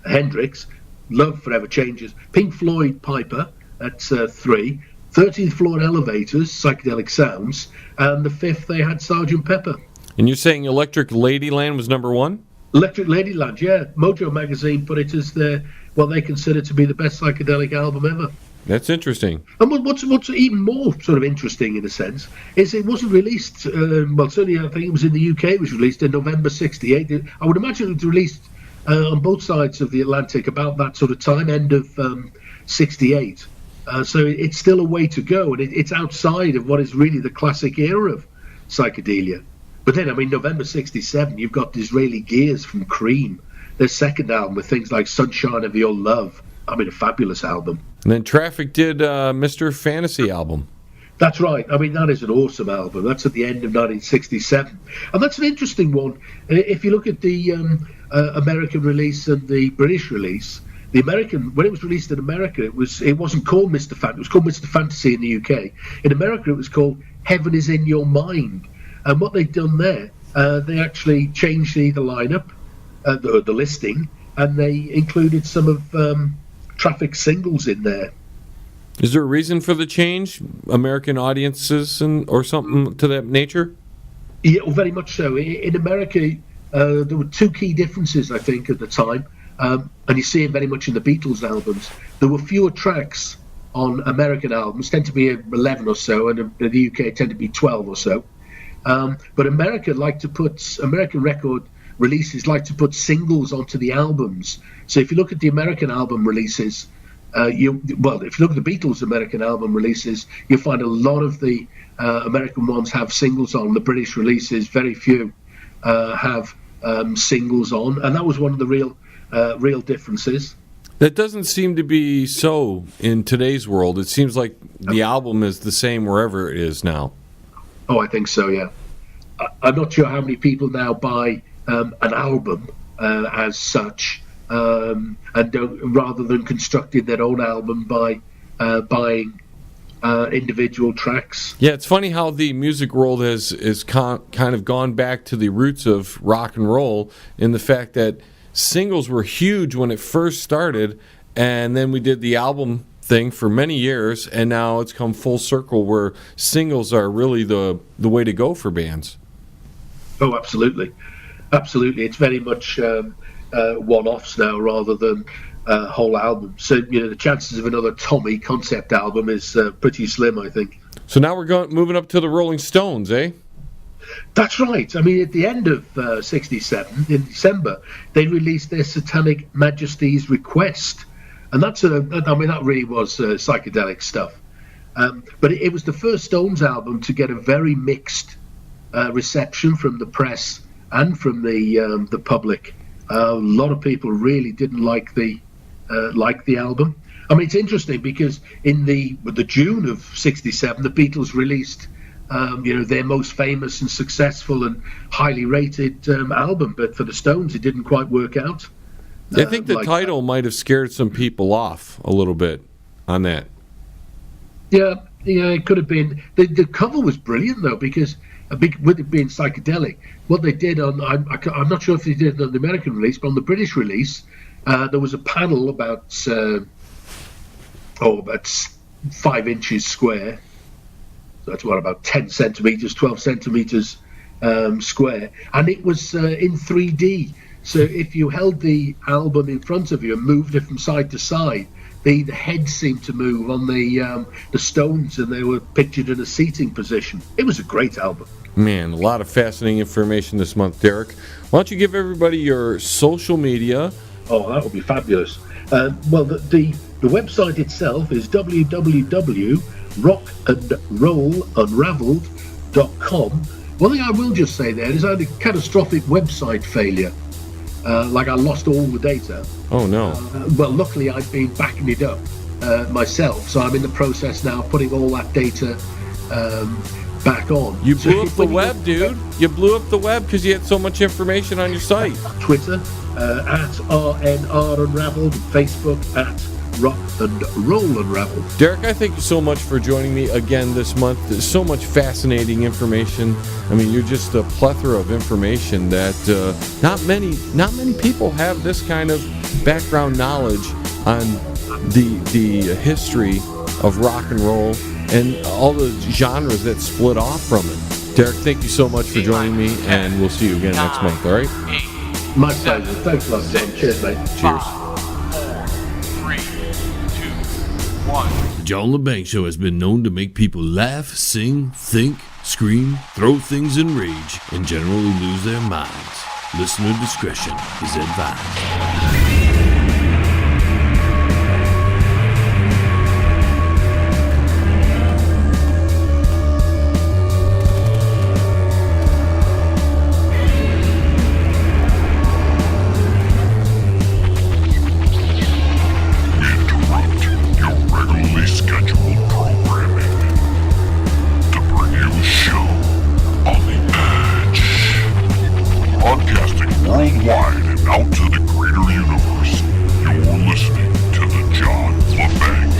Hendrix, Love Forever Changes. Pink Floyd, Piper, that's 3. 13th Floor Elevators, Psychedelic Sounds. And the 5th, they had Sgt. Pepper.
And you're saying Electric Ladyland was number 1?
Electric Ladyland, yeah. Mojo Magazine put it as what they consider to be the best psychedelic album ever.
That's interesting.
And what's even more sort of interesting, in a sense, is it wasn't released, certainly I think it was in the UK, it was released in November 68. I would imagine it was released on both sides of the Atlantic about that sort of time, end of 68. So it's still a way to go, and it's outside of what is really the classic era of psychedelia. But then, I mean, November 67, you've got Disraeli Gears from Cream, their second album with things like Sunshine of Your Love. I mean, a fabulous album.
And then Traffic did Mr. Fantasy album.
That's right. I mean, that is an awesome album. That's at the end of 1967. And that's an interesting one. If you look at the American release and the British release, the American, when it was released in America, it wasn't called Mr. Fantasy. It was called Mr. Fantasy in the UK. In America, it was called Heaven is in Your Mind. And what they've done there, they actually changed the lineup, the listing, and they included some of Traffic singles in there.
Is there a reason for the change? American audiences or something to that nature?
Yeah, well, very much so. In America, there were 2 key differences, I think, at the time, and you see it very much in the Beatles albums. There were fewer tracks on American albums, tend to be 11 or so, and in the UK tend to be 12 or so. But American record releases like to put singles onto the albums. So if you look at the American album releases, if you look at the Beatles' American album releases, you'll find a lot of the American ones have singles on. The British releases, very few have singles on, and that was one of the real differences.
That doesn't seem to be so in today's world. It seems like the album is the same wherever it is now.
Oh, I think so, yeah. I'm not sure how many people now buy an album as such, and don't, rather than constructing their own album by buying individual tracks.
Yeah, it's funny how the music world has kind of gone back to the roots of rock and roll in the fact that singles were huge when it first started, and then we did the album thing for many years, and now it's come full circle where singles are really the way to go for bands.
Oh, absolutely. It's very much one-offs now rather than whole albums. So, the chances of another Tommy concept album is pretty slim, I think.
So now we're moving up to the Rolling Stones, eh?
That's right. I mean, at the end of 67, in December, they released their Satanic Majesty's Request. And that really was psychedelic stuff. But it was the first Stones album to get a very mixed reception from the press and from the public. A lot of people really didn't like the album. I mean, it's interesting because in the June of '67, the Beatles released their most famous and successful and highly rated album, but for the Stones, it didn't quite work out.
I think the title might have scared some people off a little bit on that.
Yeah, it could have been. The cover was brilliant though, because with it being psychedelic, what they did on I'm not sure if they did it on the American release, but on the British release, there was a panel about 5 inches square. So that's about 10 centimeters, 12 centimeters square, and it was in 3D. So if you held the album in front of you and moved it from side to side, the head seemed to move on the Stones, and they were pictured in a seating position. It was a great album.
Man, a lot of fascinating information this month, Derek. Why don't you give everybody your social media?
Oh, that would be fabulous. Well, the website itself is www.rockandrollunraveled.com. One thing I will just say there is I had a catastrophic website failure. I lost all the data.
Oh, no.
Well, luckily I've been backing it up myself, so I'm in the process now of putting all that data back on.
You blew up the web, dude. You blew up the web because you had so much information on your site.
Twitter, at RNR Unraveled, Facebook, at rock and roll and revel.
Derek, I thank you so much for joining me again this month. There's so much fascinating information. I mean, you're just a plethora of information that not many people have this kind of background knowledge on the history of rock and roll and all the genres that split off from it. Derek, thank you so much for joining me, and we'll see you again next month, all right?
My pleasure. Thanks a lot, Tom. Cheers, mate.
Cheers.
4, 3, 2, 1.
The John LeBang Show has been known to make people laugh, sing, think, scream, throw things in rage, and generally lose their minds. Listener discretion is advised.
Worldwide and out to the greater universe, you're listening to The John LeBang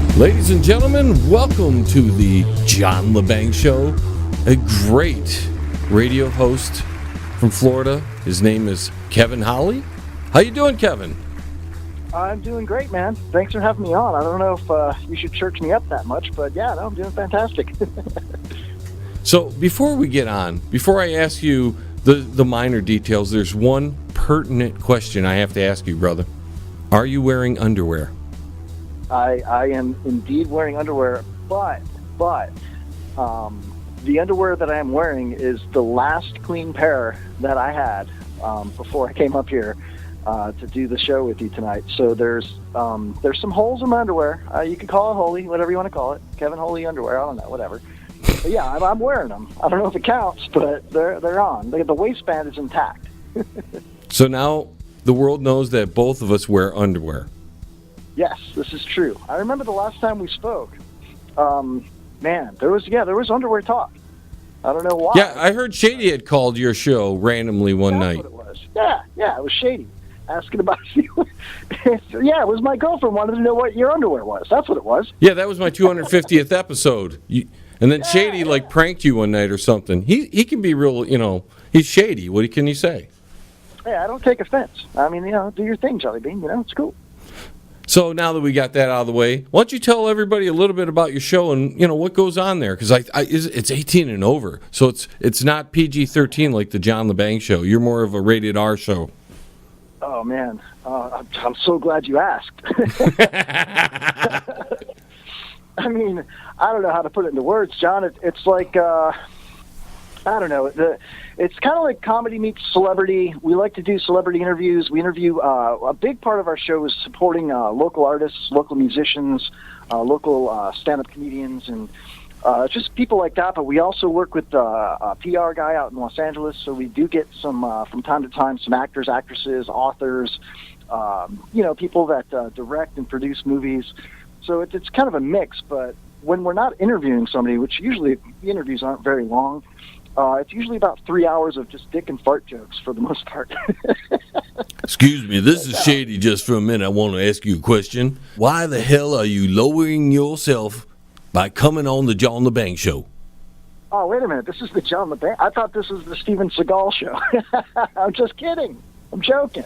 Show.
Ladies and gentlemen, welcome to The John LeBang Show. A great radio host from Florida. His name is Kevin Holly. How you doing, Kevin?
I'm doing great, man. Thanks for having me on. I don't know if you should church me up that much, but yeah, no, I'm doing fantastic.
So before we get on, before I ask you the minor details, there's one pertinent question I have to ask you, brother. Are you wearing underwear?
I am indeed wearing underwear, but the underwear that I am wearing is the last clean pair that I had before I came up here to do the show with you tonight. So there's some holes in my underwear. You could call it holy, whatever you want to call it. Kevin Holy underwear, I don't know, whatever. But yeah, I'm wearing them. I don't know if it counts, but they're on. The waistband is intact.
So now the world knows that both of us wear underwear.
Yes, this is true. I remember the last time we spoke. Man, there was underwear talk. I don't know why.
Yeah, I heard Shady had called your show randomly one night.
That's what it was. Yeah, it was Shady. Asking about you. Yeah, it was my girlfriend wanted to know what your underwear was. That's what it was.
Yeah, that was my 250th episode. And then Shady pranked you one night or something. He can be real, he's shady. What can you say?
Hey, I don't take offense. I mean, do your thing, Jelly Bean. It's cool.
So now that we got that out of the way, why don't you tell everybody a little bit about your show and what goes on there? Because it's 18 and over, so it's not PG-13 like the John LeBang Show. You're more of a rated R show.
Oh man, I'm so glad you asked. I mean, I don't know how to put it into words, John. It's like I don't know. It's kind of like comedy meets celebrity. We like to do celebrity interviews. We interview. A big part of our show is supporting local artists, local musicians, local stand-up comedians, and just people like that. But we also work with a PR guy out in Los Angeles, so we do get some from time to time some actors, actresses, authors, people that direct and produce movies. So it's kind of a mix. But when we're not interviewing somebody, which usually the interviews aren't very long. It's usually about 3 hours of just dick and fart jokes for the most part.
Excuse me, this is Shady. Just for a minute, I want to ask you a question. Why the hell are you lowering yourself by coming on the John LeBang Show?
Oh, wait a minute. This is the John LeBang. I thought this was the Steven Seagal show. I'm just kidding. I'm joking.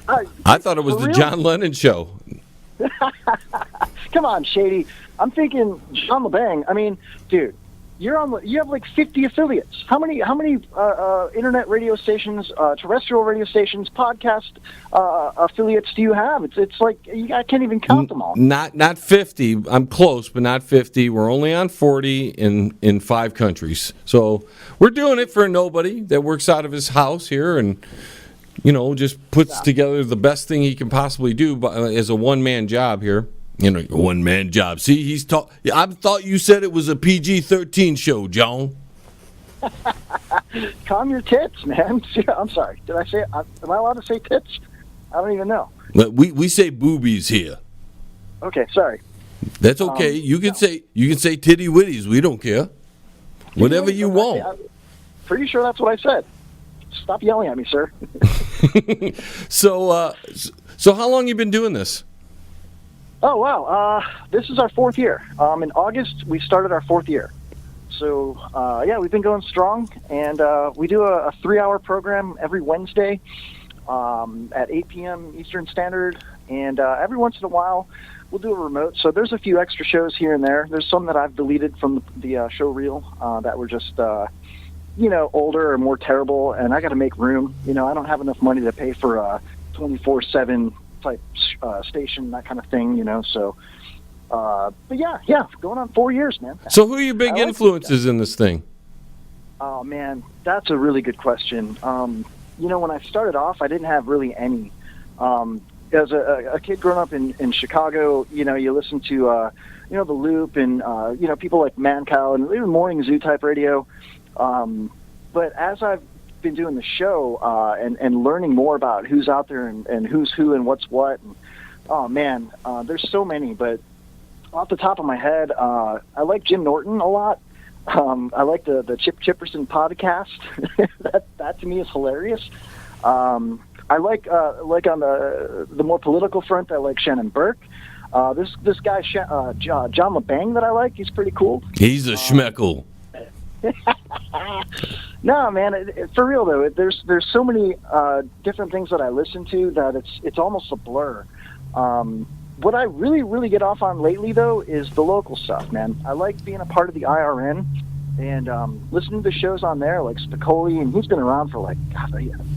I thought it was the John Lennon show.
Come on, Shady. I'm thinking John LeBang. I mean, dude. You have like 50 affiliates. How many internet radio stations, terrestrial radio stations, podcast affiliates do you have? It's like I can't even count them all.
Not 50. I'm close, but not 50. We're only on 40 in 5 countries. So we're doing it for nobody that works out of his house here and just puts together the best thing he can possibly do as a one-man job here.
A one-man job. See, I thought you said it was a PG-13 show, John.
Calm your tits, man. I'm sorry. Did I say? Am I allowed to say tits? I don't even know.
We say boobies here.
Okay, sorry.
That's okay. You can say titty witties. We don't care. Whatever you want.
I'm pretty sure that's what I said. Stop yelling at me, sir.
So how long you been doing this?
Oh, wow. This is our 4th year. In August, we started our 4th year. So, we've been going strong, and we do a 3-hour program every Wednesday at 8 p.m. Eastern Standard, and every once in a while, we'll do a remote. So there's a few extra shows here and there. There's some that I've deleted from the show reel that were just, older or more terrible, and I got to make room. I don't have enough money to pay for a 24/7 type station, that kind of thing, so... but yeah, going on 4 years, man.
So who are your big influences in this thing?
Oh, man, that's a really good question. When I started off, I didn't have really any. As a kid growing up in Chicago, you listen to, The Loop and, people like Mancow and even Morning Zoo type radio. But as I've been doing the show and learning more about who's out there and who's who and what's what, and, oh, man, there's so many, but off the top of my head, I like Jim Norton a lot. I like the Chip Chipperson podcast. that to me is hilarious. I like on the more political front, I like Shannon Burke. This guy John LeBang that I like, he's pretty cool.
He's a schmeckle.
No, man, for real though, there's so many different things that I listen to that it's almost a blur. What I really, really get off on lately, though, is the local stuff, man. I like being a part of the IRN and listening to shows on there, like Spicoli, and he's been around for,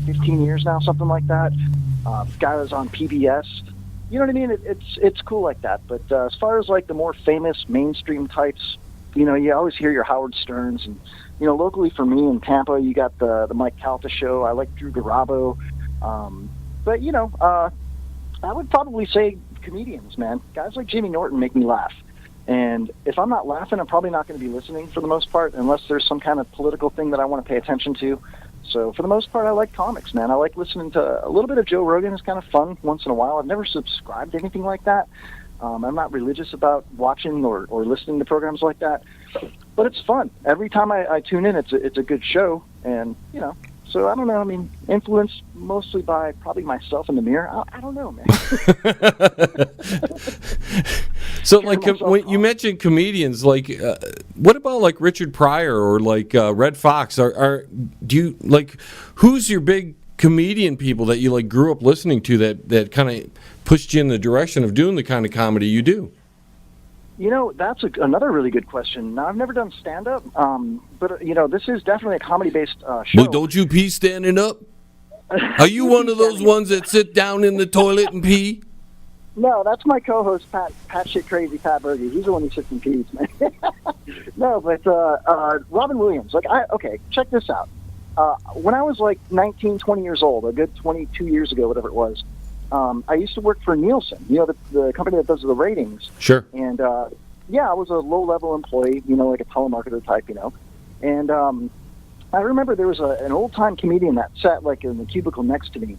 15 years now, something like that. This guy was on PBS. You know what I mean? It's cool like that. But as far as, the more famous mainstream types, you always hear your Howard Sterns. And, locally for me in Tampa, you got the Mike Calta show. I like Drew Garabo. But, I would probably say comedians, man. Guys like Jimmy Norton make me laugh. And if I'm not laughing, I'm probably not going to be listening for the most part, unless there's some kind of political thing that I want to pay attention to. So for the most part, I like comics, man. I like listening to a little bit of Joe Rogan. It's kind of fun once in a while. I've never subscribed to anything like that. I'm not religious about watching or listening to programs like that. But it's fun. Every time I tune in, it's a good show. And, so I don't know. I mean, influenced mostly by probably myself in the mirror. I don't know, man.
So, when you mentioned comedians, what about Richard Pryor or Red Fox? Do you who's your big comedian people that you grew up listening to that kind of pushed you in the direction of doing the kind of comedy you do?
That's another really good question. Now, I've never done stand-up, but, this is definitely a comedy-based show.
Well, don't you pee standing up? Are you one of those ones that sit down in the toilet and pee?
No, that's my co-host, Pat Shit Crazy, Pat Berge. He's the one who sits and pees, man. No, but Robin Williams. Okay, check this out. When I was 19, 20 years old, a good 22 years ago, whatever it was, I used to work for Nielsen, the company that does the ratings.
Sure.
And, I was a low-level employee, like a telemarketer type, And I remember there was an old-time comedian that sat, in the cubicle next to me.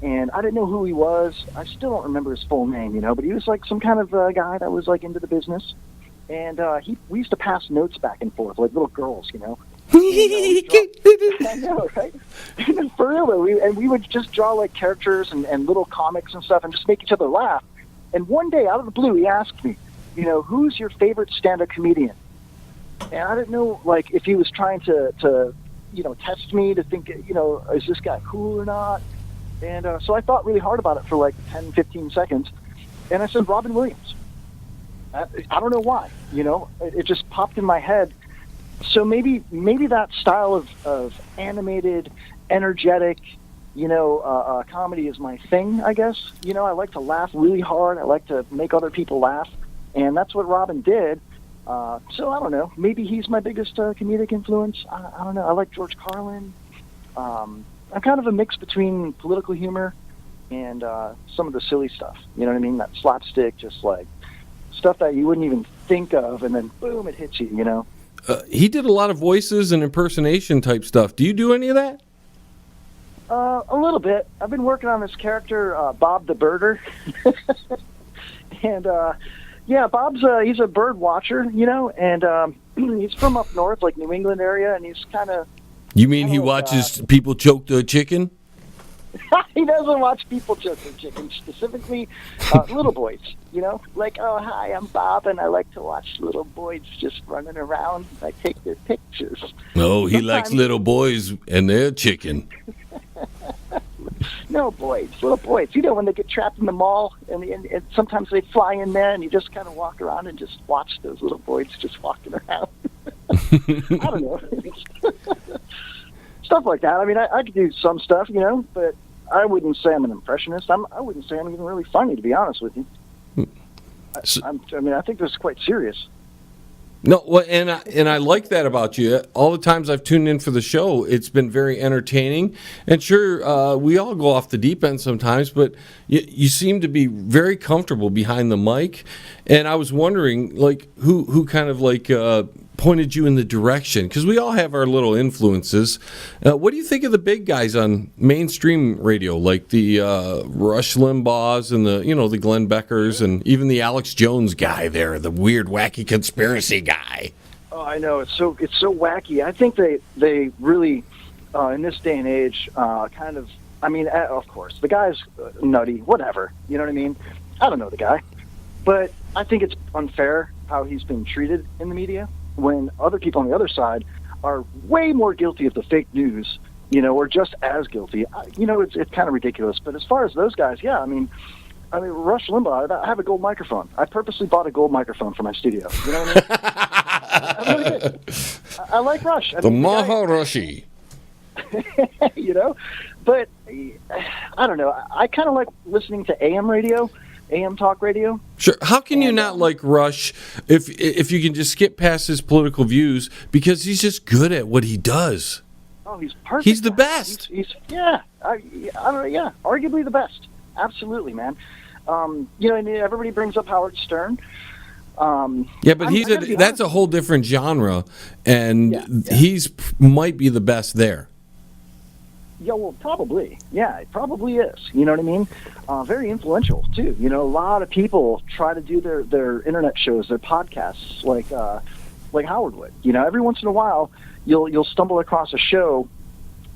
And I didn't know who he was. I still don't remember his full name, but he was, some kind of guy that was, into the business. And we used to pass notes back and forth, like little girls, I know, right? For real, though. We would just draw, characters and little comics and stuff and just make each other laugh. And one day, out of the blue, he asked me, who's your favorite stand-up comedian? And I didn't know, if he was trying to test me to think, is this guy cool or not? And so I thought really hard about it for 10, 15 seconds. And I said, Robin Williams. I don't know why, it just popped in my head. So maybe that style of animated, energetic, comedy is my thing, I guess. I like to laugh really hard. I like to make other people laugh. And that's what Robin did. So I don't know. Maybe he's my biggest comedic influence. I don't know. I like George Carlin. I'm kind of a mix between political humor and some of the silly stuff. You know what I mean? That slapstick, just stuff that you wouldn't even think of, and then boom, it hits you,
He did a lot of voices and impersonation type stuff. Do you do any of that?
A little bit. I've been working on this character, Bob the Birder. And, Yeah, Bob's he's a bird watcher, you know, and he's from up north, like New England area, and he's kind of.
You mean he watches people choke the chicken?
He doesn't watch people choke their chicken, specifically little boys, you know? Like, oh, hi, I'm Bob, and I like to watch little boys just running around. I take their pictures.
No, he likes little boys and their chicken.
No, boys, little boys. You know, when they get trapped in the mall, and sometimes they fly in there, and you just kind of walk around and just watch those little boys just walking around. I don't know. Stuff like that. I mean, I could do some stuff, you know, but I wouldn't say I'm an impressionist. I wouldn't say I'm even really funny, to be honest with you. I mean, I think this is quite serious.
No, well, and I like that about you. All the times I've tuned in for the show, it's been very entertaining. And sure, we all go off the deep end sometimes, but you seem to be very comfortable behind the mic. And I was wondering, like, who kind of like pointed you in the direction? Because we all have our little influences. What do you think of the big guys on mainstream radio, like the Rush Limbaughs and the Glenn Beckers and even the Alex Jones guy there, the weird, wacky conspiracy guy?
Oh, I know, it's so wacky. I think they really in this day and age kind of. I mean, of course, the guy's nutty, whatever. You know what I mean? I don't know the guy, but I think it's unfair how he's been treated in the media, when other people on the other side are way more guilty of the fake news, you know, or just as guilty. You know, it's kind of ridiculous. But as far as those guys, yeah, I mean, Rush Limbaugh, I have a gold microphone. I purposely bought a gold microphone for my studio. You know what I mean? I really did. I like Rush.
The Maharashi.
You know? But, I don't know. I kind of like listening to AM radio. AM talk radio.
Sure. How can you not like Rush if you can just skip past his political views, because he's just good at what he does?
Oh, he's perfect.
He's the best.
He's arguably the best. Absolutely, man. You know, and everybody brings up Howard Stern.
Yeah, but that's a whole different genre, and he's might be the best there.
Yeah, well, probably. Yeah, it probably is. You know what I mean? Very influential, too. You know, a lot of people try to do their internet shows, their podcasts, like Howard would. You know, every once in a while, you'll stumble across a show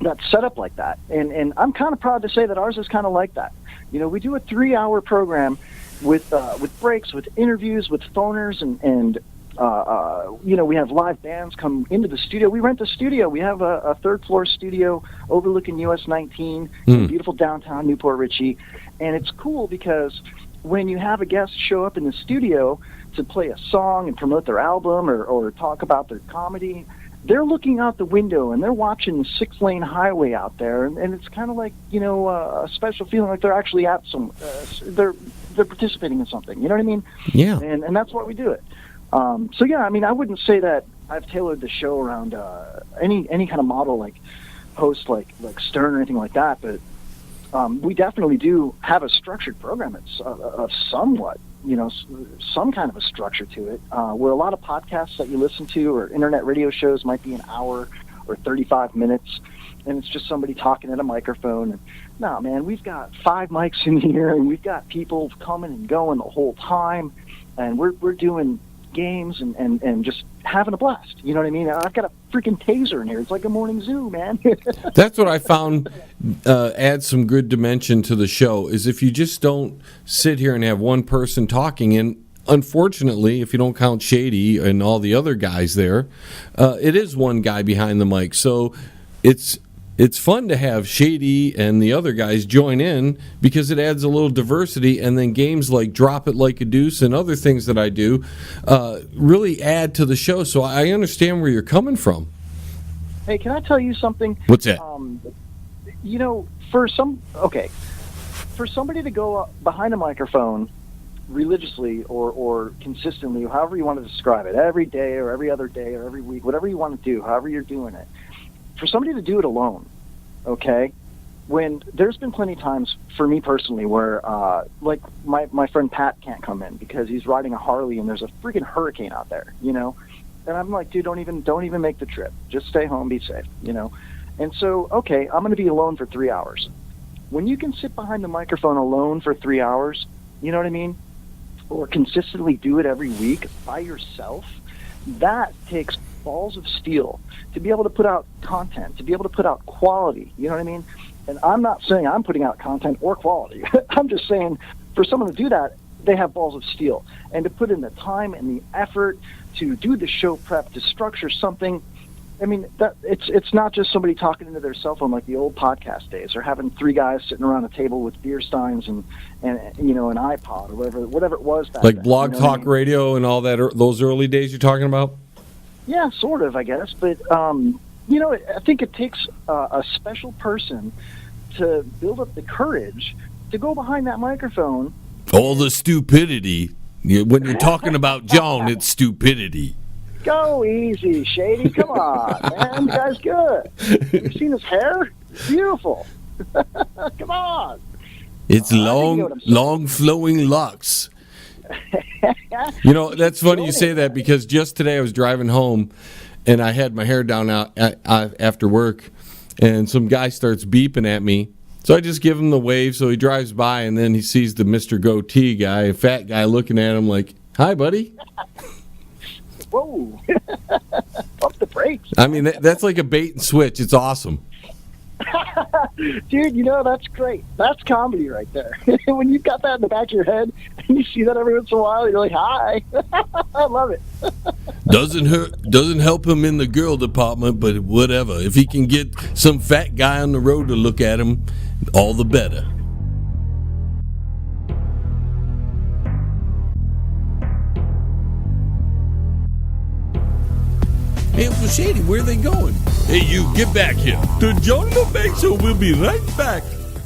that's set up like that. And I'm kind of proud to say that ours is kind of like that. You know, we do a 3-hour program with breaks, with interviews, with phoners, and you know, we have live bands come into the studio. We rent a studio. We have a third-floor studio overlooking US 19, beautiful downtown Newport Richey. And it's cool because when you have a guest show up in the studio to play a song and promote their album or talk about their comedy, they're looking out the window and they're watching the 6-lane highway out there. And it's kind of like, you know, a special feeling like they're actually at they're participating in something. You know what I mean?
Yeah.
And that's why we do it. So yeah, I mean, I wouldn't say that I've tailored the show around any kind of model like host like Stern or anything like that, but we definitely do have a structured program. It's somewhat, you know, some kind of a structure to it. Where a lot of podcasts that you listen to or internet radio shows might be an hour or 35 minutes, and it's just somebody talking at a microphone. And no, man, we've got 5 mics in here, and we've got people coming and going the whole time, and we're doing games and just having a blast. You know what I mean? I've got a freaking taser in here. It's like a morning zoo, man.
That's what I found adds some good dimension to the show, is if you just don't sit here and have one person talking. And unfortunately, if you don't count Shady and all the other guys there, it is one guy behind the mic. So it's fun to have Shady and the other guys join in, because it adds a little diversity, and then games like Drop It Like a Deuce and other things that I do really add to the show. So I understand where you're coming from.
Hey, can I tell you something?
What's that?
You know, for somebody to go behind a microphone religiously or consistently, however you want to describe it, every day or every other day or every week, whatever you want to do, however you're doing it, for somebody to do it alone, okay, when there's been plenty of times for me personally where, like, my friend Pat can't come in because he's riding a Harley and there's a freaking hurricane out there, you know, and I'm like, dude, don't even make the trip. Just stay home, be safe, you know. And so, okay, I'm going to be alone for 3 hours. When you can sit behind the microphone alone for 3 hours, you know what I mean? or consistently do it every week by yourself, that takes balls of steel to be able to put out content, to be able to put out quality. You know what I mean? And I'm not saying I'm putting out content or quality. I'm just saying for someone to do that, they have balls of steel. And to put in the time and the effort to do the show prep, to structure something, I mean, that it's not just somebody talking into their cell phone like the old podcast days, or having three guys sitting around a table with beer steins and you know, an iPod or whatever it was back
like
then,
Blog
you know
Talk Radio and all that, those early days you're talking about?
Yeah, sort of, I guess. But, you know, I think it takes a special person to build up the courage to go behind that microphone.
All the stupidity. When you're talking about John, it's stupidity.
Go easy, Shady. Come on, man. The guy's good. Have you seen his hair? It's beautiful. Come on.
It's long flowing locks.
You know, that's funny you say that, because just today I was driving home and I had my hair down out after work, and some guy starts beeping at me. So I just give him the wave, so he drives by, and then he sees the Mr. Goatee guy, a fat guy, looking at him like, "Hi, buddy."
Whoa. Pump the brakes.
I mean, that's like a bait and switch. It's awesome.
Dude, you know, that's great. That's comedy right there. When you've got that in the back of your head and you see that every once in a while, you're like, "Hi." I love it.
Doesn't help him in the girl department, but whatever. If he can get some fat guy on the road to look at him, all the better. Hey, Uncle Shady, where are they going? Hey, you, get back here. The John LeBang Show will be right back.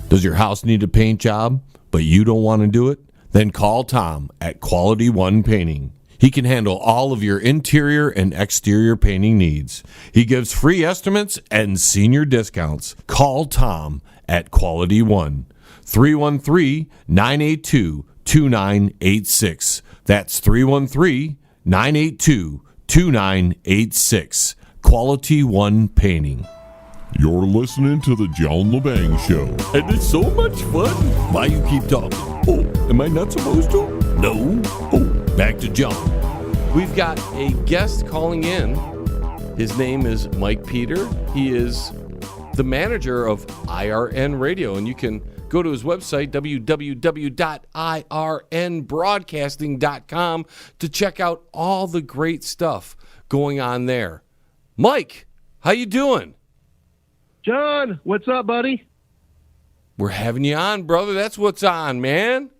Does your house need a paint job, but you don't want to do it? Then call Tom at Quality One Painting. He can handle all of your interior and exterior painting needs. He gives free estimates and senior discounts. Call Tom at Quality One. 313-982-2986. That's 313-982-2986. Quality One Painting.
You're listening to the John LeBang Show.
And it's so much fun. Why you keep talking? Oh, am I not supposed to? No. Oh, back to John.
We've got a guest calling in. His name is Mike Peter. He is the manager of IRN Radio, and you can go to his website, www.irnbroadcasting.com, to check out all the great stuff going on there. Mike, how you doing?
John, what's up, buddy?
We're having you on, brother. That's what's on, man.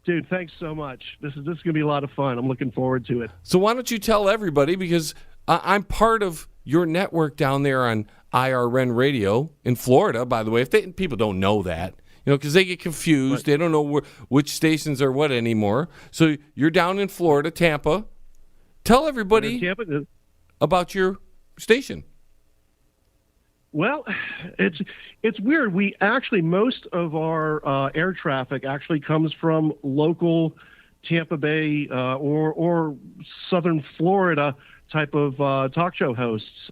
Dude, thanks so much. This is going to be a lot of fun. I'm looking forward to it.
So why don't you tell everybody, because I'm part of your network down there on IRN Radio in Florida, by the way. If people don't know that, you know, because they get confused. Right. They don't know which stations are what anymore. So you're down in Florida, Tampa. Tell everybody about your station.
Well, it's weird. We actually, most of our air traffic actually comes from local Tampa Bay or Southern Florida type of talk show hosts.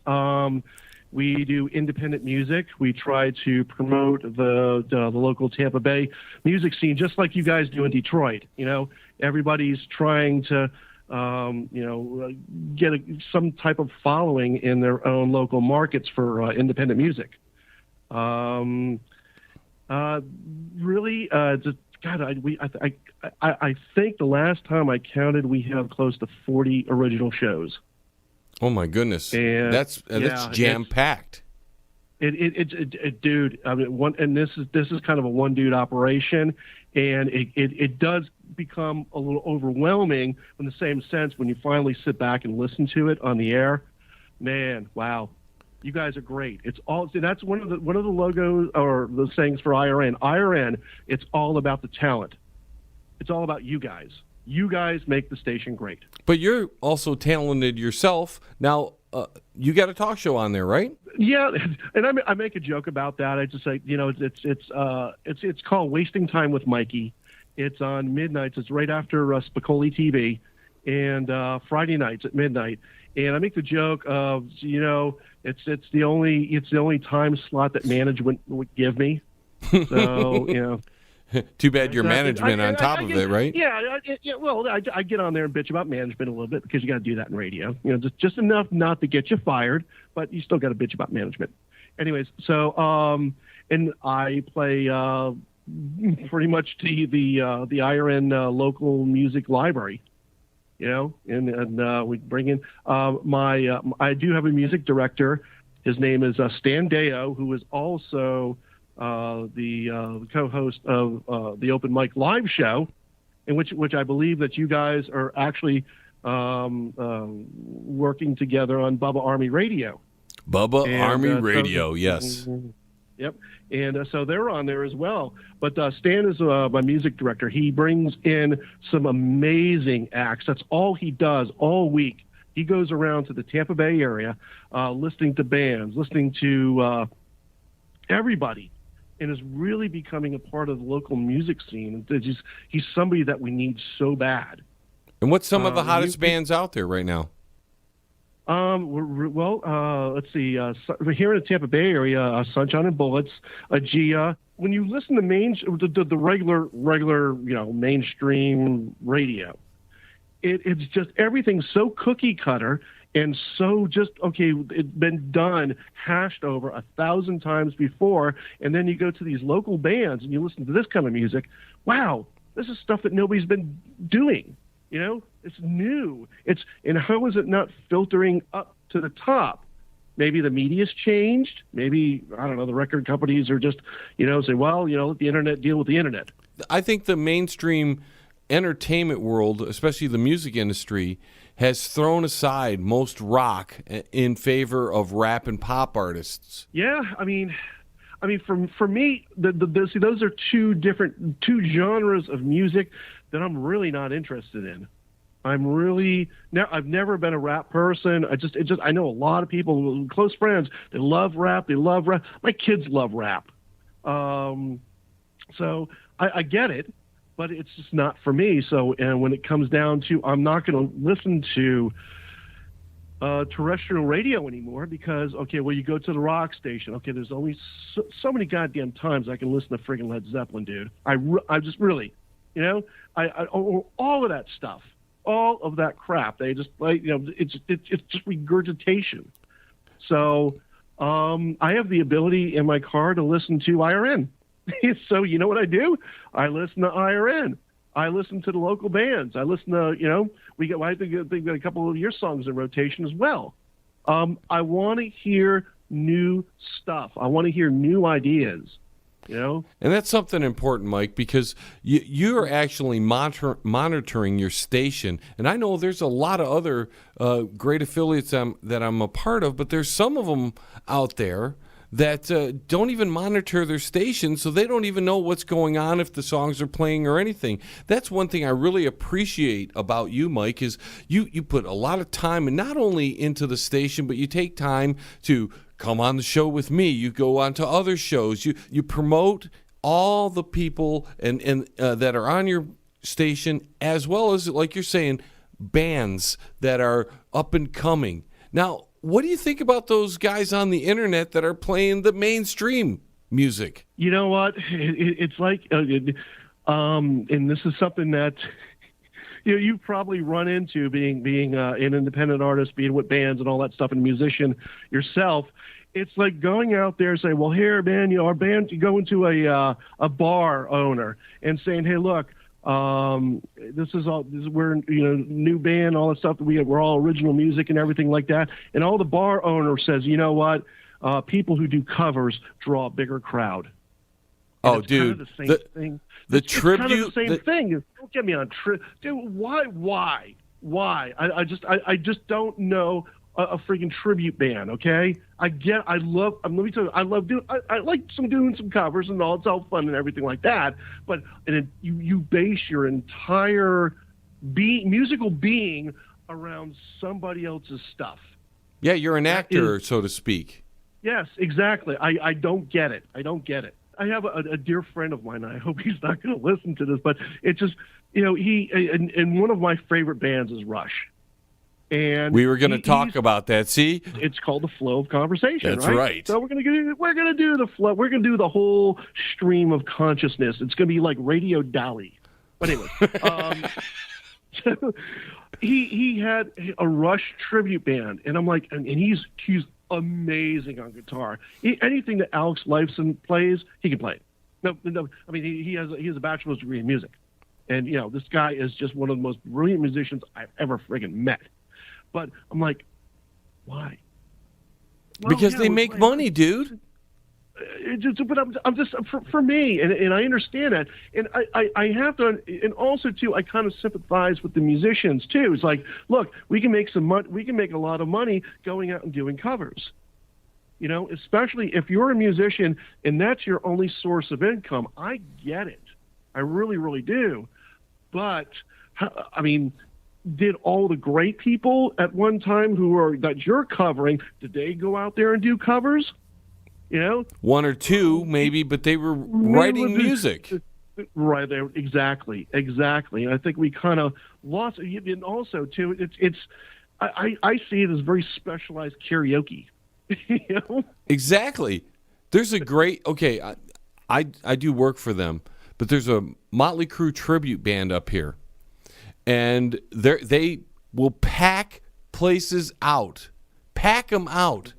We do independent music. We try to promote the local Tampa Bay music scene, just like you guys do in Detroit. You know, everybody's trying to get some type of following in their own local markets for independent music. Really, just God, I think the last time I counted, we have close to 40 original shows.
Oh my goodness,
and
that's jam packed.
It, dude. I mean, this is kind of a one dude operation, and it does become a little overwhelming in the same sense when you finally sit back and listen to it on the air. Man, wow, you guys are great. It's all that's one of the logos or the sayings for IRN. IRN, it's all about the talent. It's all about you guys. You guys make the station great. But
you're also talented yourself. Now, you got a talk show on there, right?
Yeah, and I make a joke about that. I just say, you know, it's called Wasting Time with Mikey. It's on midnights. It's right after Spicoli TV, and Friday nights at midnight. And I make the joke of, you know, it's the only time slot that management would give me. So, you know.
Too bad your
Exactly.
management on top of it, right?
Yeah, well, I get on there and bitch about management a little bit because you got to do that in radio. Just enough not to get you fired, but you still got to bitch about management. Anyways, so and I play pretty much the IRN local music library, and we bring in I do have a music director. His name is Stan Deo, who is also the co-host of the Open Mic Live show, in which I believe that you guys are actually working together on Bubba Army Radio.
Army Radio, yes.
Yep. And so they're on there as well. But Stan is my music director. He brings in some amazing acts. That's all he does all week. He goes around to the Tampa Bay area, listening to bands, listening to everybody, and is really becoming a part of the local music scene. He's somebody that we need so bad.
And what's some of the hottest bands out there right now?
Let's see. We're here in the Tampa Bay area, Sunshine and Bullets, Aegea. When you listen to the regular, mainstream radio, it's just everything's so cookie cutter and so just okay. It's been done, hashed over 1,000 times before, and then you go to these local bands and you listen to this kind of music. Wow, this is stuff that nobody's been doing. It's new. And how is it not filtering up to the top? Maybe the media's changed. Maybe, I don't know, the record companies are just, say, well, let the internet deal with the internet.
I think the mainstream entertainment world, especially the music industry, has thrown aside most rock in favor of rap and pop artists.
Yeah, I mean, for me, those are two genres of music that I'm really not interested in. I've never been a rap person. I know a lot of people, close friends, they love rap. My kids love rap. So I get it, but it's just not for me. So, and when it comes down to, I'm not going to listen to terrestrial radio anymore because, okay, well, you go to the rock station. Okay, there's only so many goddamn times I can listen to friggin' Led Zeppelin, dude. I just really, all of that stuff, all of that crap. They just it's just regurgitation. So I have the ability in my car to listen to IRN. So you know what I do? I listen to IRN. I listen to the local bands. I listen to, I think we got a couple of your songs in rotation as well. I want to hear new stuff. I want to hear new ideas, And
that's something important, Mike, because you're actually monitoring your station. And I know there's a lot of other great affiliates that I'm a part of, but there's some of them out there that don't even monitor their station, so they don't even know what's going on, if the songs are playing or anything. That's one thing I really appreciate about you, Mike, is you put a lot of time, and not only into the station, but you take time to come on the show with me. You go on to other shows. You promote all the people and that are on your station, as well as, like you're saying, bands that are up and coming. Now, what do you think about those guys on the internet that are playing the mainstream music?
You know what? It's like, and this is something that you've probably run into being an independent artist, being with bands and all that stuff, and a musician yourself. It's like going out there and saying, well, here, man, our band, you go into a bar owner and saying, hey, look, we're new band, all that stuff. We're all original music and everything like that. And all the bar owner says, you know what? People who do covers draw a bigger crowd.
Oh, dude,
kind of the same thing.
The
it's
tribute,
kind of the same thing. Don't get me on dude. Why? I just don't know a freaking tribute band. Okay, let me tell you, I love doing. I like doing some covers and all. It's all fun and everything like that. But you base your entire musical being around somebody else's stuff.
Yeah, you're an actor, so to speak. Yes,
exactly. I don't get it. I have a dear friend of mine. I hope he's not going to listen to this, but it's just, he and one of my favorite bands is Rush. And
we were going to talk about that. See,
it's called the flow of conversation.
That's right.
So we're going to do the flow. We're going to do the whole stream of consciousness. It's going to be like Radio Dali. But anyway, so he had a Rush tribute band, and I'm like, and he's amazing on guitar. Anything that Alex Lifeson plays, he can play. No. I mean, he has a bachelor's degree in music, and this guy is just one of the most brilliant musicians I've ever friggin' met. But I'm like, why? Well,
because they make money, dude.
But I'm just for me, and I understand that, and I have to, and also too, I kind of sympathize with the musicians too. It's like, look, we can make some money, we can make a lot of money going out and doing covers. Especially if you're a musician and that's your only source of income. I get it, I really, really do. But I mean, did all the great people at one time that you're covering, did they go out there and do covers?
One or two maybe, but they were writing music.
Right there, exactly. And I think we kind of lost it. And also too, I see it as very specialized karaoke.
Exactly. There's a great I do work for them, but there's a Motley Crue tribute band up here. And they will pack places out, pack them out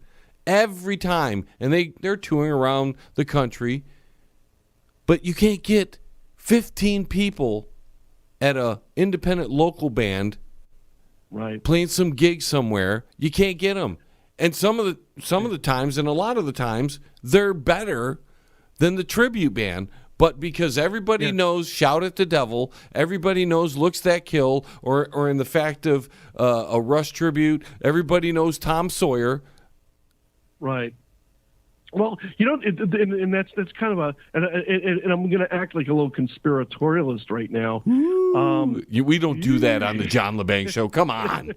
every time. And they're touring around the country. But you can't get 15 people at a independent local band playing some gig somewhere. You can't get them. And some of the times, and a lot of the times, they're better than the tribute band. But because everybody knows Shout at the Devil, everybody knows Looks That Kill, or in the fact of a Rush tribute, everybody knows Tom Sawyer.
Right. Well, and that's kind of and I'm going to act like a little conspiratorialist right now.
We don't do that on the John LeBang Show. Come on.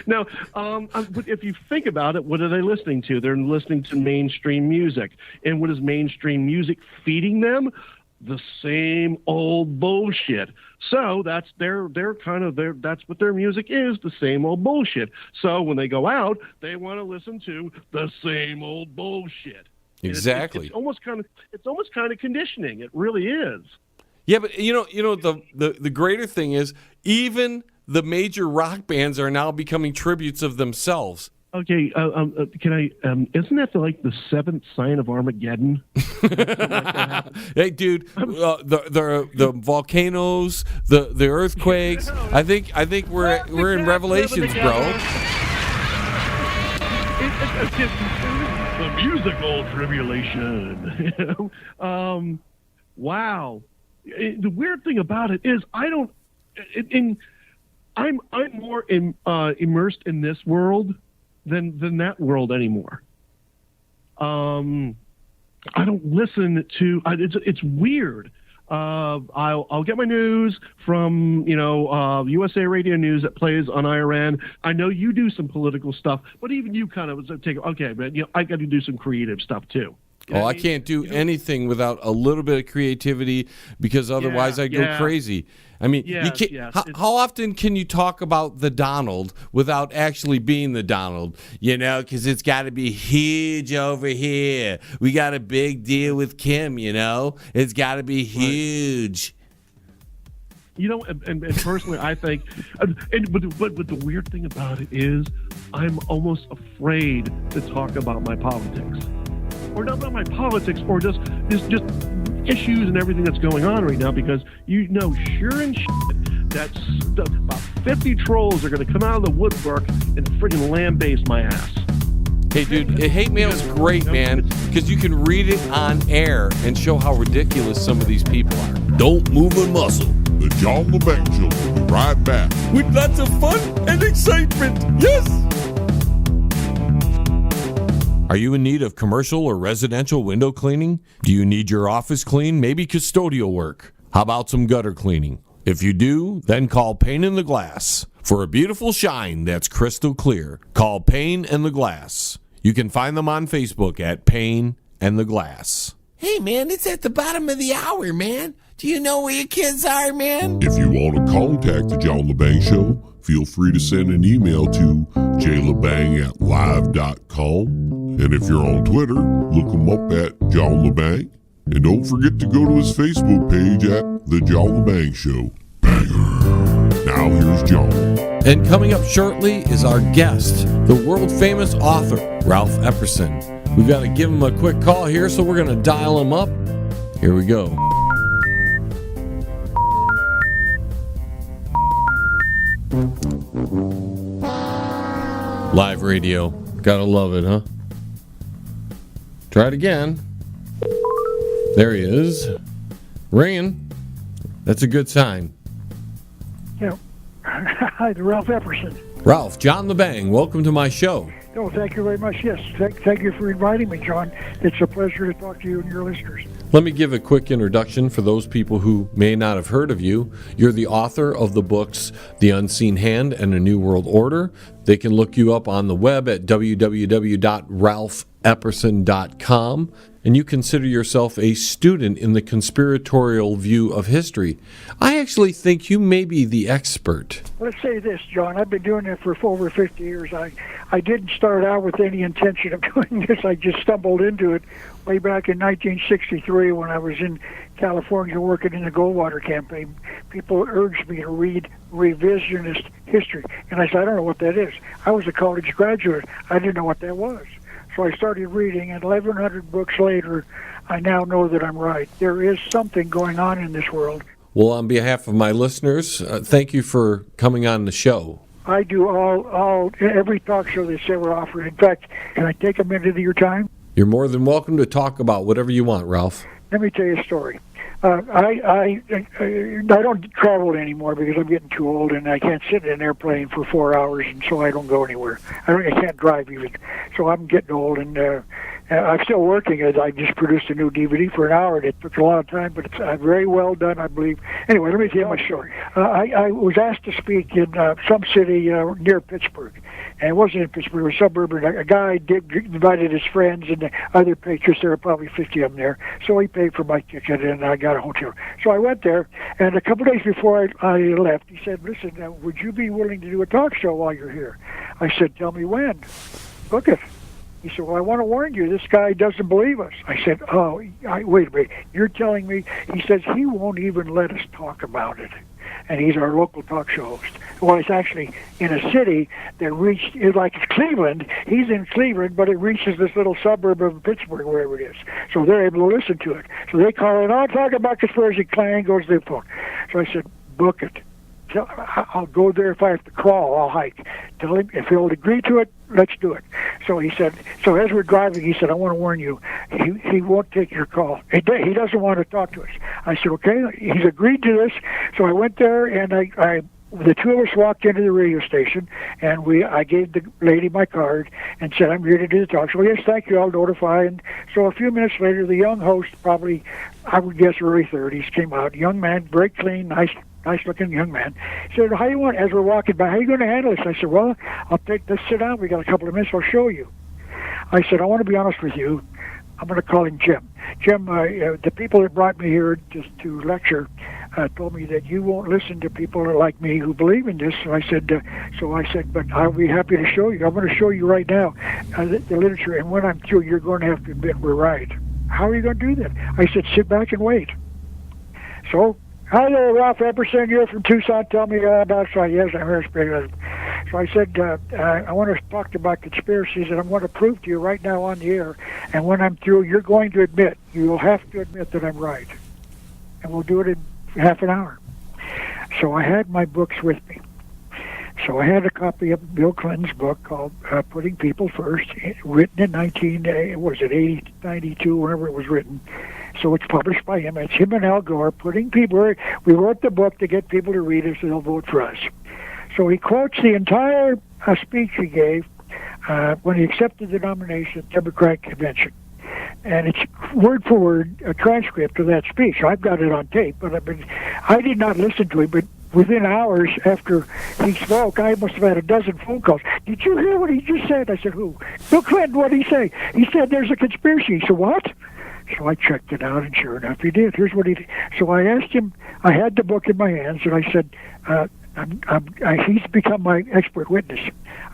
Now, but if you think about it, what are they listening to? They're listening to mainstream music. And what is mainstream music feeding them? The same old bullshit. So that's that's what their music is, the same old bullshit. So when they go out, they want to listen to the same old bullshit.
Exactly.
It's almost kind of conditioning. It really is.
Yeah, but the greater thing is even the major rock bands are now becoming tributes of themselves.
Okay, can I? Isn't that like the seventh sign of Armageddon?
Hey, dude, the volcanoes, the earthquakes. I think we're in Revelations, bro.
The musical tribulation. Wow. The weird thing about it is I'm more immersed in this world than that world anymore. I don't listen to. It's weird. I'll get my news from USA Radio News that plays on IRN. I know you do some political stuff, but even you kind of take man. I got to do some creative stuff too.
I can't do anything without a little bit of creativity because otherwise I go crazy. I mean, you can't, how often can you talk about the Donald without actually being the Donald? Because it's got to be huge over here. We got a big deal with Kim, It's got to be huge.
And personally, I think, but the weird thing about it is I'm almost afraid to talk about my politics. Or not about my politics, or just issues and everything that's going on right now, because sure and shit, that's about 50 trolls are going to come out of the woodwork and friggin' lambaste my ass.
Hey, dude, hate mail's great, man, because you can read it on air and show how ridiculous some of these people are.
Don't move a muscle.
The John LeBang Show will be right back.
With lots of fun and excitement. Yes! Are you in need of commercial or residential window cleaning? Do you need your office clean? Maybe custodial work? How about some gutter cleaning? If you do, then call Pane in the Glass. For a beautiful shine that's crystal clear, call Pane and the Glass. You can find them on Facebook at Pane and the Glass.
Hey, man, it's at the bottom of the hour, man. Do you know where your kids are, man?
If you want to contact the John LeBang Show, feel free to send an email to jlebang@live.com. And if you're on Twitter, look him up at John LeBang. And don't forget to go to his Facebook page at The John LeBang Show. Banger. Now here's John.
And coming up shortly is our guest, the world-famous author, Ralph Epperson. We've got to give him a quick call here, so we're going to dial him up. Here we go. Live radio. Gotta love it, huh? Try it again. There he is. Ringing. That's a good sign.
Yeah. Hi, Ralph Epperson.
Ralph, John LeBang, welcome to my show.
Oh, thank you very much. Yes, thank you for inviting me, John. It's a pleasure to talk to you and your listeners.
Let me give a quick introduction for those people who may not have heard of you. You're the author of the books The Unseen Hand and A New World Order. They can look you up on the web at www.ralphepperson.com. And you consider yourself a student in the conspiratorial view of history. I actually think you may be the expert.
Let's say this, John. I've been doing it for over 50 years. I didn't start out with any intention of doing this. I just stumbled into it way back in 1963 when I was in California working in the Goldwater campaign. People urged me to read revisionist history. And I said, I don't know what that is. I was a college graduate. I didn't know what that was. So I started reading, and 1,100 books later, I now know that I'm right. There is something going on in this world.
Well, on behalf of my listeners, thank you for coming on the show.
I do every talk show they say we're offering. In fact, can I take a minute of your time?
You're more than welcome to talk about whatever you want, Ralph.
Let me tell you a story. I don't travel anymore because I'm getting too old and I can't sit in an airplane for 4 hours, and so I don't go anywhere. I can't drive even. So I'm getting old, and I'm still working. I just produced a new DVD for an hour, and it took a lot of time, but it's very well done, I believe. Anyway, let me tell you my story. I was asked to speak in some city near Pittsburgh. And it wasn't in Pittsburgh, it was suburban. A guy invited his friends and the other patrons. There were probably 50 of them there. So he paid for my ticket, and I got a hotel. So I went there, and a couple of days before I left, he said, listen, would you be willing to do a talk show while you're here? I said, tell me when. Book it. He said, well, I want to warn you, this guy doesn't believe us. I said, wait a minute. You're telling me? He says he won't even let us talk about it. And he's our local talk show host. Well, it's actually in a city that reached, like it's Cleveland. He's in Cleveland, but it reaches this little suburb of Pittsburgh, wherever it is. So they're able to listen to it. So they call in, talk about conspiracy, clang, goes to the phone. So I said, book it. I'll go there if I have to crawl. I'll hike. Tell him if he'll agree to it, let's do it. So he said. So as we're driving, he said, I want to warn you, he won't take your call. He doesn't want to talk to us. I said, okay. He's agreed to this. So I went there, and the two of us walked into the radio station, and I gave the lady my card and said, I'm here to do the talk. So yes, thank you. I'll notify. And so a few minutes later, the young host, probably I would guess early 30s, came out. Young man, very clean, nice-looking young man. He said, how you want, as we're walking by, how are you going to handle this? I said, well, let's sit down. We got a couple of minutes. I'll show you. I said, I want to be honest with you. I'm going to call him Jim. Jim, the people that brought me here to lecture told me that you won't listen to people like me who believe in this. So I said, but I'll be happy to show you. I'm going to show you right now the literature. And when I'm through, you're going to have to admit we're right. How are you going to do that? I said, sit back and wait. So, hi there, Ralph Epperson. You're from Tucson. Tell me about. So yes, I'm here. So I said, I want to talk about conspiracies, and I'm going to prove to you right now on the air. And when I'm through, you're going to admit. You'll have to admit that I'm right. And we'll do it in half an hour. So I had my books with me. So I had a copy of Bill Clinton's book called Putting People First, written in 1992, whenever it was written. So it's published by him. It's him and Al Gore putting people. We wrote the book to get people to read it so they'll vote for us. So he quotes the entire speech he gave when he accepted the nomination at the Democratic Convention. And it's word for word a transcript of that speech. I've got it on tape, but I did not listen to it, but within hours after he spoke, I must have had a dozen phone calls. Did you hear what he just said? I said, who? Bill Clinton, what did he say? He said there's a conspiracy. He said, what? So I checked it out, and sure enough, he did. Here's what he did. So I asked him, I had the book in my hands, and I said, he's become my expert witness.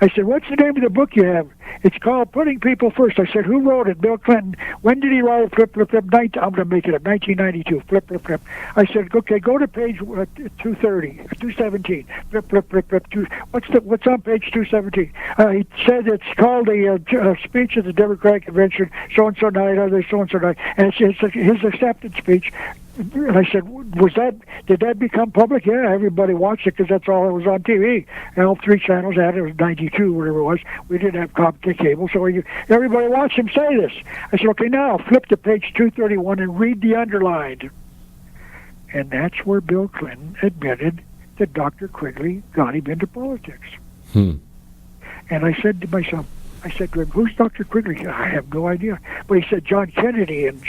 I said, what's the name of the book you have? It's called Putting People First. I said, who wrote it? Bill Clinton. When did he write it? Flip, flip, flip. I'm going to make it up. 1992. Flip, flip, flip. I said, okay, go to page 230, 217. Flip, flip, flip, flip. What's on page 217? He said it's called a speech at the Democratic Convention, so-and-so night, other so-and-so night. And it's his acceptance speech. And I said, did that become public? Yeah, everybody watched it because that's all that was on TV. And all three channels had it. It was 92, whatever it was. We didn't have cable, so everybody watched him say this. I said, okay, now flip to page 231 and read the underlined. And that's where Bill Clinton admitted that Dr. Quigley got him into politics. And I said to myself, I said to him, who's Dr. Quigley? I have no idea. But he said, John Kennedy and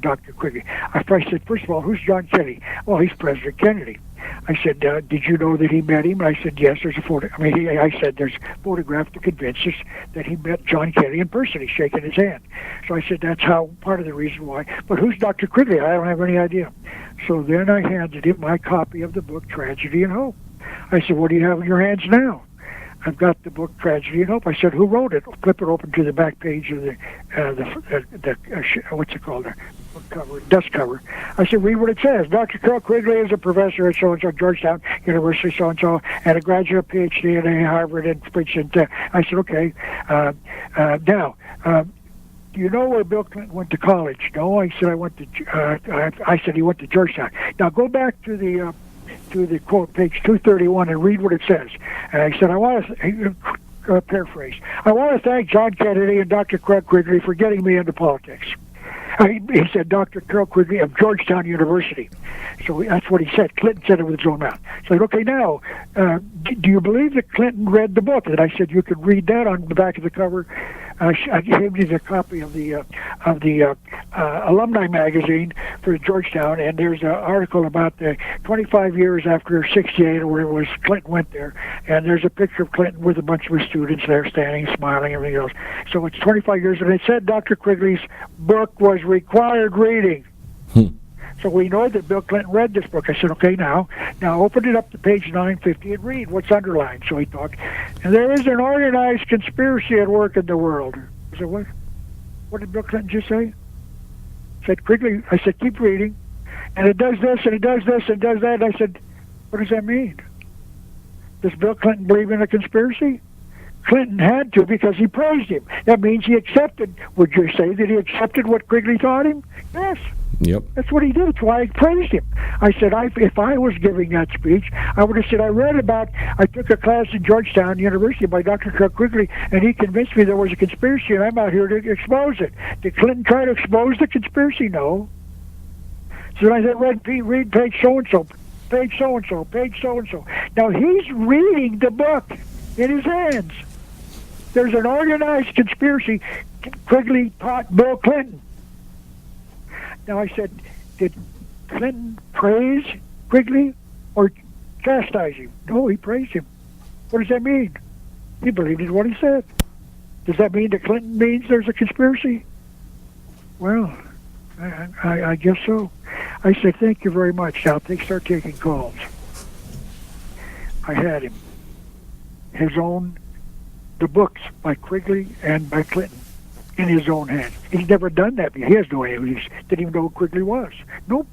Dr. Quigley. I said, first of all, who's John Kennedy? Well, he's President Kennedy. I said, did you know that he met him? And I said, yes, there's a photo. I said, there's a photograph to convince us that he met John Kennedy in person. He's shaking his hand. So I said, that's part of the reason why. But who's Dr. Quigley? I don't have any idea. So then I handed him my copy of the book, Tragedy and Hope. I said, what do you have in your hands now? I've got the book Tragedy and Hope. I said, who wrote it? Flip it open to the back page of the what's it called? The book cover, dust cover. I said, read what it says. Dr. Carl Quigley is a professor at so-and-so, Georgetown University, so-and-so, and a graduate PhD at Harvard and Princeton. I said, okay. Now, do you know where Bill Clinton went to college? No, I said I said he went to Georgetown. Now go back to the quote, page 231, and read what it says. And I said, I want to paraphrase. I want to thank John Kennedy and Dr. Craig Quigley for getting me into politics. He said Dr. Carl Quigley of Georgetown University. So that's what he said. Clinton said it with his own mouth. So I said, okay, now, do you believe that Clinton read the book? And I said, you could read that on the back of the cover. I gave you the copy of the alumni magazine for Georgetown, and there's an article about the 25 years after 68 or where it was Clinton went there, and there's a picture of Clinton with a bunch of his students there standing, smiling, everything else. So it's 25 years, and it said Dr. Quigley's book was required reading. So we know that Bill Clinton read this book. I said, okay, now open it up to page 950 and read what's underlined. So he talked. And there is an organized conspiracy at work in the world. I said, what? What did Bill Clinton just say? Said Quigley. I said, keep reading. And it does this, and it does this, and it does that. And I said, what does that mean? Does Bill Clinton believe in a conspiracy? Clinton had to because he praised him. That means he accepted. Would you say that he accepted what Quigley taught him? Yes.
Yep.
That's what he did. That's why I praised him. I said, if I was giving that speech, I would have said, I took a class in Georgetown University by Dr. Carl Quigley, and he convinced me there was a conspiracy, and I'm out here to expose it. Did Clinton try to expose the conspiracy? No. So I said, read page so-and-so, page so-and-so, page so-and-so. Now, he's reading the book in his hands. There's an organized conspiracy. Quigley taught Bill Clinton. Now, I said, did Clinton praise Quigley or chastise him? No, he praised him. What does that mean? He believed in what he said. Does that mean that Clinton means there's a conspiracy? Well, I guess so. I said, thank you very much. Now, start taking calls. I had him. The books by Quigley and by Clinton in his own hands. He's never done that. He has no idea. He didn't even know who Quigley was. Nope,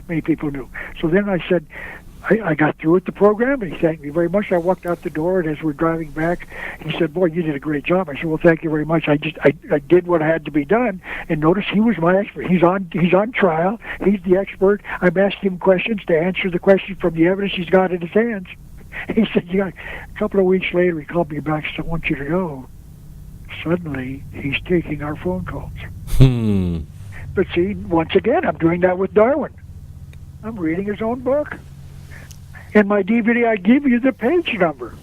many people knew. So then I said, I got through with the program, and he thanked me very much. I walked out the door, and as we're driving back, he said, boy, you did a great job. I said, well, thank you very much. I did what had to be done, and notice he was my expert. He's on trial. He's the expert. I'm asking him questions to answer the question from the evidence he's got in his hands. He said, a couple of weeks later, he called me back and said, I want you to know. Suddenly, he's taking our phone calls. But see, once again, I'm doing that with Darwin. I'm reading his own book. In my DVD, I give you the page number.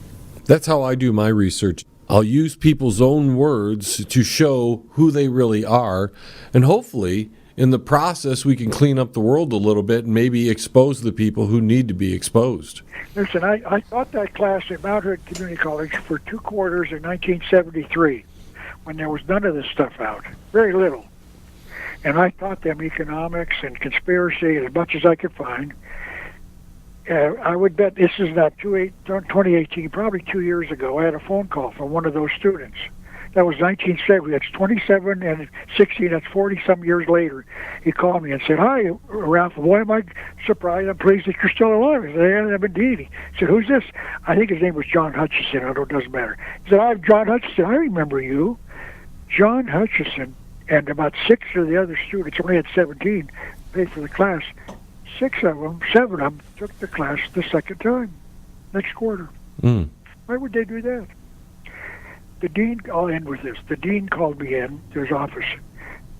That's how I do my research. I'll use people's own words to show who they really are, and hopefully, in the process, we can clean up the world a little bit and maybe expose the people who need to be exposed.
Listen, I taught that class at Mount Hood Community College for 2 quarters in 1973, when there was none of this stuff out, very little. and I taught them economics and conspiracy as much as I could find. I would bet this is not 2018, probably 2 years ago. I had a phone call from one of those students. That was 1970. That's 27 and 16. That's 40-some years later. He called me and said, "Hi, Ralph. Boy, am I surprised. I'm pleased that you're still alive." I said, "Yeah, I'm indeed." He said, "Who's this?" I think his name was John Hutchison. I don't know. It doesn't matter. He said, "I'm John Hutchison. I remember you." John Hutchison and about 6 of the other students, only had 17, paid for the class. 7 of them took the class the second time, next quarter. Why would they do that? The dean, I'll end with this. The dean called me in to his office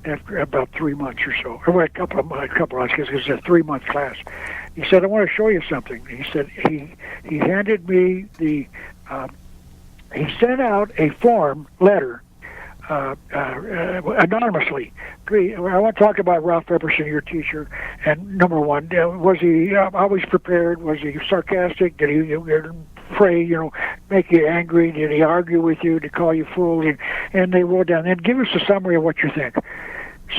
after about 3 months or so. Or a couple of months, because it was a 3-month class. He said, "I want to show you something." He said, he handed me he sent out a form letter anonymously. I want to talk about Ralph Epperson, your teacher. And number one, was he always prepared? Was he sarcastic? Did he pray, make you angry? Did he argue with you to call you fools? And they wrote down, and give us a summary of what you think.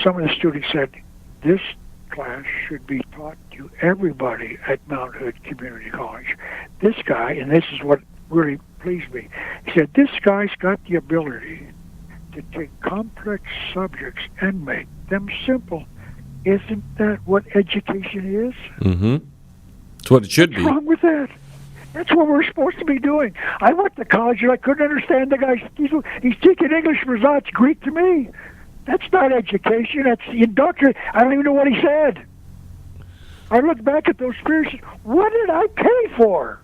Some of the students said, "This class should be taught to everybody at Mount Hood Community College. This guy," and this is what really pleased me, he said, "This guy's got the ability to take complex subjects and make them simple. Isn't that what education is?"
Mm-hmm. That's what it should be.
What's wrong with that? That's what we're supposed to be doing. I went to college and I couldn't understand the guy. He's speaking English for that's Greek to me. That's not education. That's indoctrination. I don't even know what he said. I look back at those periods. What did I pay for?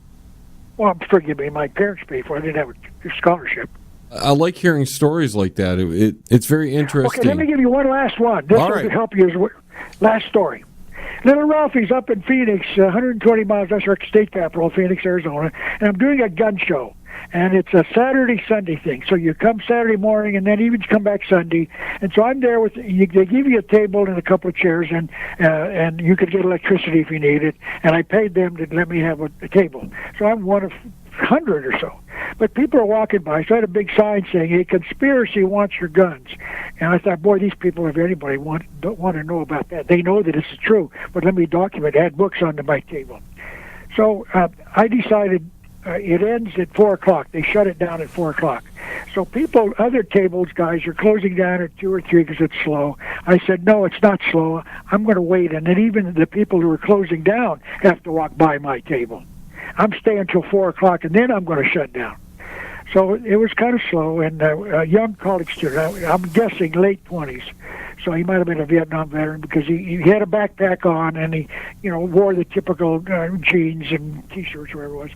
Well, forgive me, my parents paid for it. I didn't have a scholarship.
I like hearing stories like that. It's very interesting.
Okay, let me give you one last one. This will help you. Last story. Little Ralphie's up in Phoenix, 120 miles. That's our state capital, Phoenix, Arizona. And I'm doing a gun show. And it's a Saturday-Sunday thing. So you come Saturday morning, and then even come back Sunday. And so I'm there with they give you a table and a couple of chairs, and you could get electricity if you need it. And I paid them to let me have a table. So I'm one of 100 or so. But people are walking by, so I had a big sign saying, "A conspiracy wants your guns." And I thought, boy, these people, if anybody don't want to know about that. They know that it's true, but let me document it. I had books on my table. So I decided it ends at 4 o'clock. They shut it down at 4 o'clock. So other tables, guys, are closing down at 2 or 3 because it's slow. I said, "No, it's not slow. I'm going to wait." And then even the people who are closing down have to walk by my table. I'm staying until 4 o'clock, and then I'm going to shut down. So it was kind of slow, and a young college student, I'm guessing late 20s, so he might have been a Vietnam veteran because he had a backpack on, and he wore the typical jeans and T-shirts, whatever it was.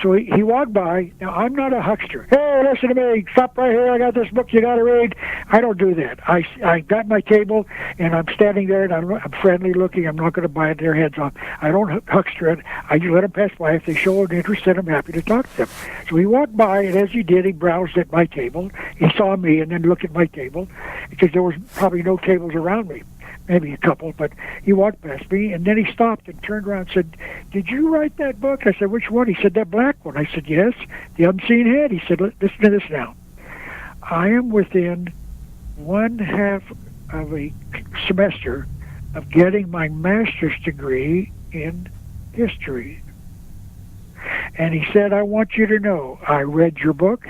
So he walked by. Now, I'm not a huckster. "Hey, listen to me. Stop right here. I got this book you got to read." I don't do that. I got my table, and I'm standing there, and I'm friendly looking. I'm not going to bite their heads off. I don't huckster it. I just let them pass by. If they show an interest, then I'm happy to talk to them. So he walked by, and as he did, he browsed at my table. He saw me and then looked at my table because there was probably no tables around me. Maybe a couple, but he walked past me, and then he stopped and turned around and said, "Did you write that book?" I said, "Which one?" He said, "That black one." I said, "Yes, The Unseen Head." He said, "Listen to this now. I am within 1/2 of a semester of getting my master's degree in history." And he said, "I want you to know, I read your book,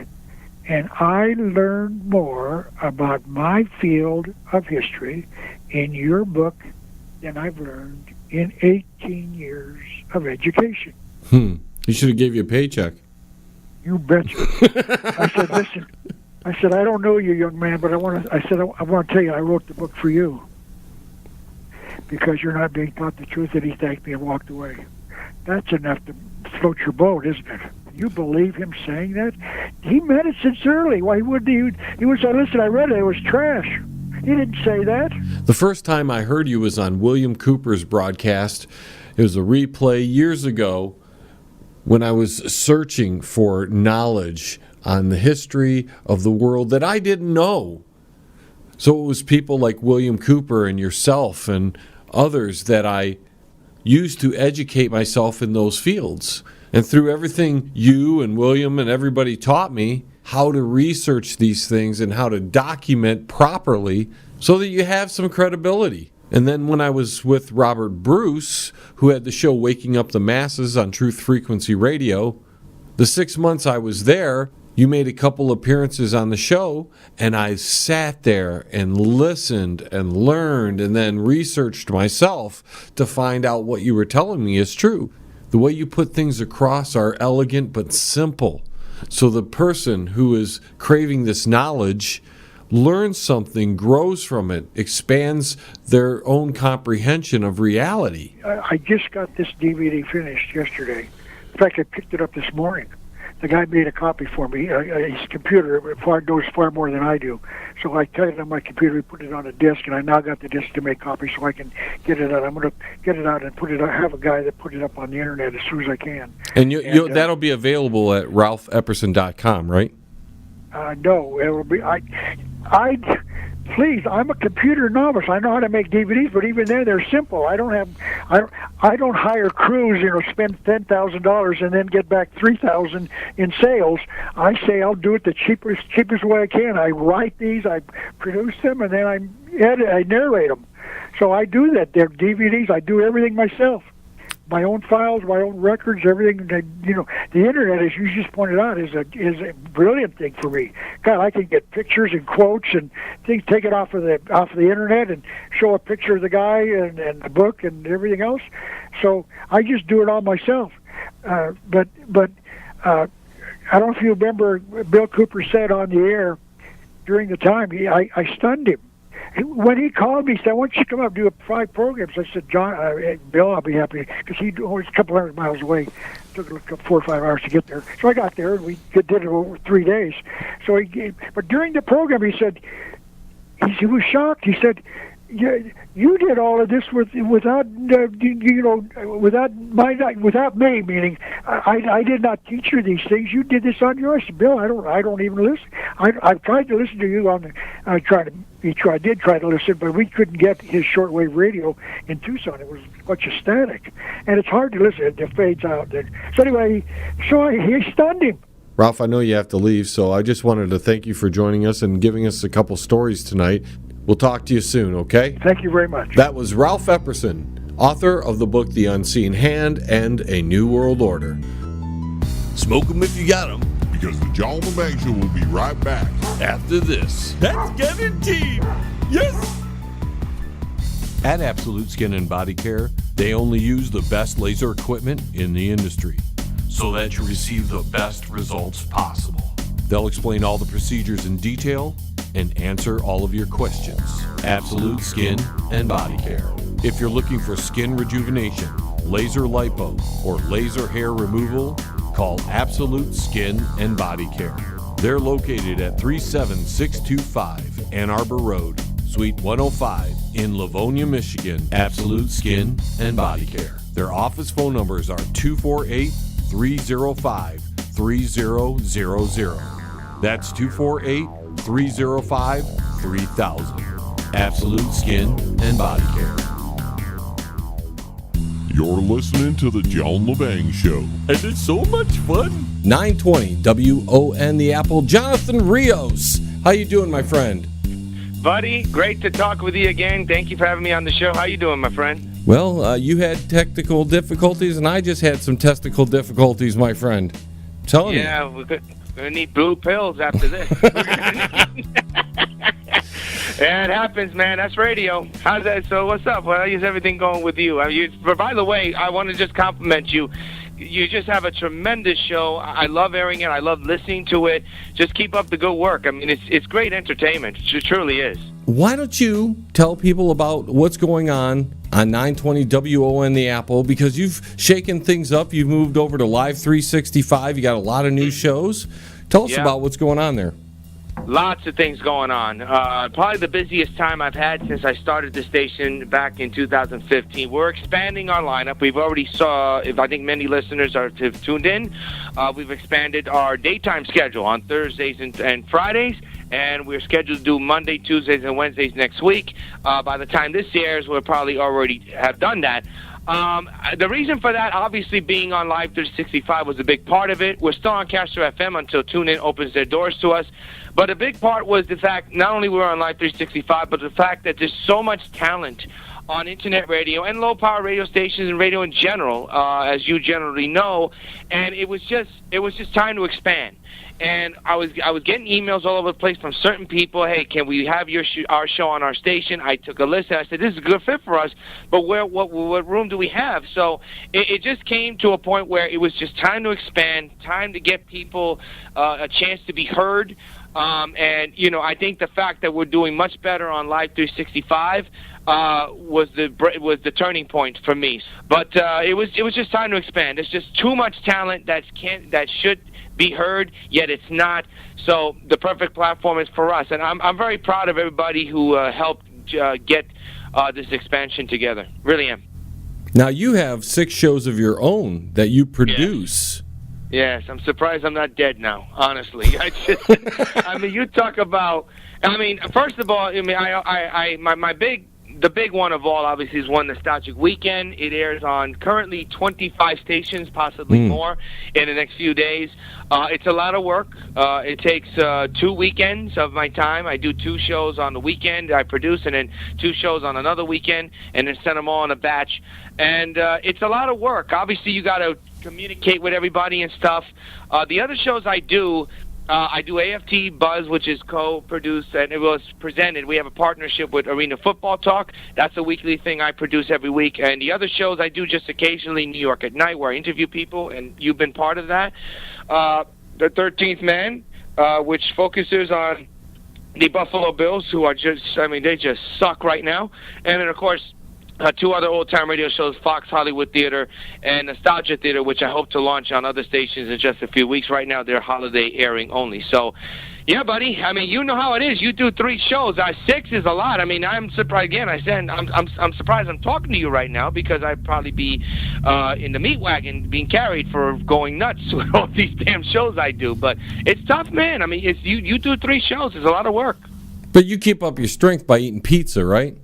and I learned more about my field of history in your book than I've learned in 18 years of education."
He should have gave you a paycheck.
You betcha. I said, "Listen," I said, "I don't know you, young man, but I want to tell you I wrote the book for you because you're not being taught the truth." And he thanked me and walked away. That's enough to float your boat, isn't it? You believe him saying that? He meant it sincerely. Why wouldn't he? He would say, "Listen, I read it. It was trash." He didn't say that.
The first time I heard you was on William Cooper's broadcast. It was a replay years ago when I was searching for knowledge on the history of the world that I didn't know. So it was people like William Cooper and yourself and others that I used to educate myself in those fields. And through everything you and William and everybody taught me, how to research these things and how to document properly so that you have some credibility. And then when I was with Robert Bruce, who had the show Waking Up the Masses on Truth Frequency Radio, the 6 months I was there, you made a couple appearances on the show, and I sat there and listened and learned and then researched myself to find out what you were telling me is true. The way you put things across are elegant but simple. So the person who is craving this knowledge learns something, grows from it, expands their own comprehension of reality.
I just got this DVD finished yesterday. In fact, I picked it up this morning. The guy made a copy for me. His computer knows far more than I do. So I cut it on my computer, put it on a disc, and I now got the disc to make copies so I can get it out. I'm going to get it out and put it. I have a guy that put it up on the internet as soon as I can.
And that'll be available at ralphepperson.com, right?
No, it will be. Please, I'm a computer novice. I know how to make DVDs, but even then, they're simple. I don't hire crews, spend $10,000 and then get back $3,000 in sales. I say I'll do it the cheapest way I can. I write these, I produce them, and then I narrate them. So I do that. They're DVDs. I do everything myself. My own files, my own records, everything. The internet, as you just pointed out, is a brilliant thing for me. God, I can get pictures and quotes and things, take it off of the internet and show a picture of the guy and the book and everything else. So I just do it all myself. But I don't know if you remember, Bill Cooper said on the air during the time, I stunned him. When he called me, he said, "I want you to come up and do 5 programs." I said, Bill, I'll be happy, because he was a couple hundred miles away. It took like 4 or 5 hours to get there. So I got there, and we did it over 3 days. But during the program, he said, he was shocked. He said, you did all of this without me, meaning I did not teach you these things. You did this on your own. I said, Bill, I don't even listen. I've tried to listen to you on the. I did try to listen, but we couldn't get his shortwave radio in Tucson. It was a bunch of static, and it's hard to listen. It fades out. So anyway, he stunned him.
Ralph, I know you have to leave, so I just wanted to thank you for joining us and giving us a couple stories tonight. We'll talk to you soon, okay?
Thank you very much.
That was Ralph Epperson, author of the book The Unseen Hand and A New World Order.
Smoke 'em if you got 'em.
Because the John LeBang Show will be right back
after this.
That's guaranteed. Yes.
At Absolute Skin and Body Care, they only use the best laser equipment in the industry so that you receive the best results possible. They'll explain all the procedures in detail and answer all of your questions. Absolute Skin and Body Care. If you're looking for skin rejuvenation, laser lipo, or laser hair removal, call Absolute Skin and Body Care. They're located at 37625 Ann Arbor Road, Suite 105 in Livonia, Michigan. Absolute Skin and Body Care. Their office phone numbers are 248-305-3000. That's 248-305-3000. Absolute Skin and Body Care.
You're listening to the John LeBang Show.
And it's so much fun.
920 WON The Apple, Jonathan Rios. How you doing, my friend?
Buddy, great to talk with you again. Thank you for having me on the show. How you doing, my friend?
Well, you had technical difficulties, and I just had some testicle difficulties, my friend. I'm telling you.
Yeah, we're going to need blue pills after this. Yeah, it happens, man. That's radio. How's that? So what's up? How is everything going with you? By the way, I want to just compliment you. You just have a tremendous show. I love airing it. I love listening to it. Just keep up the good work. I mean, it's great entertainment. It truly is.
Why don't you tell people about what's going on 920 WON The Apple? Because you've shaken things up. You've moved over to Live 365. You got a lot of new shows. Tell us about what's going on there.
Lots of things going on. Probably the busiest time I've had since I started the station back in 2015. We're expanding our lineup. We've already I think many listeners have tuned in. We've expanded our daytime schedule on Thursdays and Fridays, and we're scheduled to do Monday, Tuesdays, and Wednesdays next week. By the time this airs, we'll probably already have done that. The reason for that, obviously, being on Live 365 was a big part of it. We're still on Castro FM until TuneIn opens their doors to us. But a big part was the fact not only we're on Live 365, but the fact that there's so much talent on internet radio and low-power radio stations and radio in general, as you generally know. And it was just time to expand. And I was getting emails all over the place from certain people. Hey, can we have our show on our station? I took a listen. I said, this is a good fit for us, but what room do we have? So it just came to a point where it was just time to expand, time to get people a chance to be heard. And I think the fact that we're doing much better on Live 365 was the turning point for me. But it was just time to expand. There's just too much talent that should be heard, yet it's not. So the perfect platform is for us, and I'm very proud of everybody who helped get this expansion together. Really am.
Now you have 6 shows of your own that you produce.
Yes, I'm surprised I'm not dead now. Honestly, I mean, you talk about. I mean, first of all, I mean, the big one of all, obviously, is One Nostalgic Weekend. It airs on currently 25 stations, possibly more, in the next few days. It's a lot of work. It takes 2 weekends of my time. I do 2 shows on the weekend I produce, and then 2 shows on another weekend, and then send them all in a batch. And it's a lot of work. Obviously, you got to communicate with everybody and stuff. The other shows I do AFT Buzz, which is co-produced, and it was presented. We have a partnership with Arena Football Talk. That's a weekly thing I produce every week. And the other shows I do just occasionally, New York at Night, where I interview people, and you've been part of that. The 13th Man, which focuses on the Buffalo Bills, who are they just suck right now. And then, of course, 2 other old-time radio shows, Fox Hollywood Theater and Nostalgia Theater, which I hope to launch on other stations in just a few weeks. Right now, they're holiday airing only. So, yeah, buddy. I mean, you know how it is. You do 3 shows. 6 is a lot. I mean, I'm surprised. Again, I said I'm surprised I'm talking to you right now, because I'd probably be in the meat wagon being carried for going nuts with all these damn shows I do. But it's tough, man. I mean, you do 3 shows. It's a lot of work.
But you keep up your strength by eating pizza, right?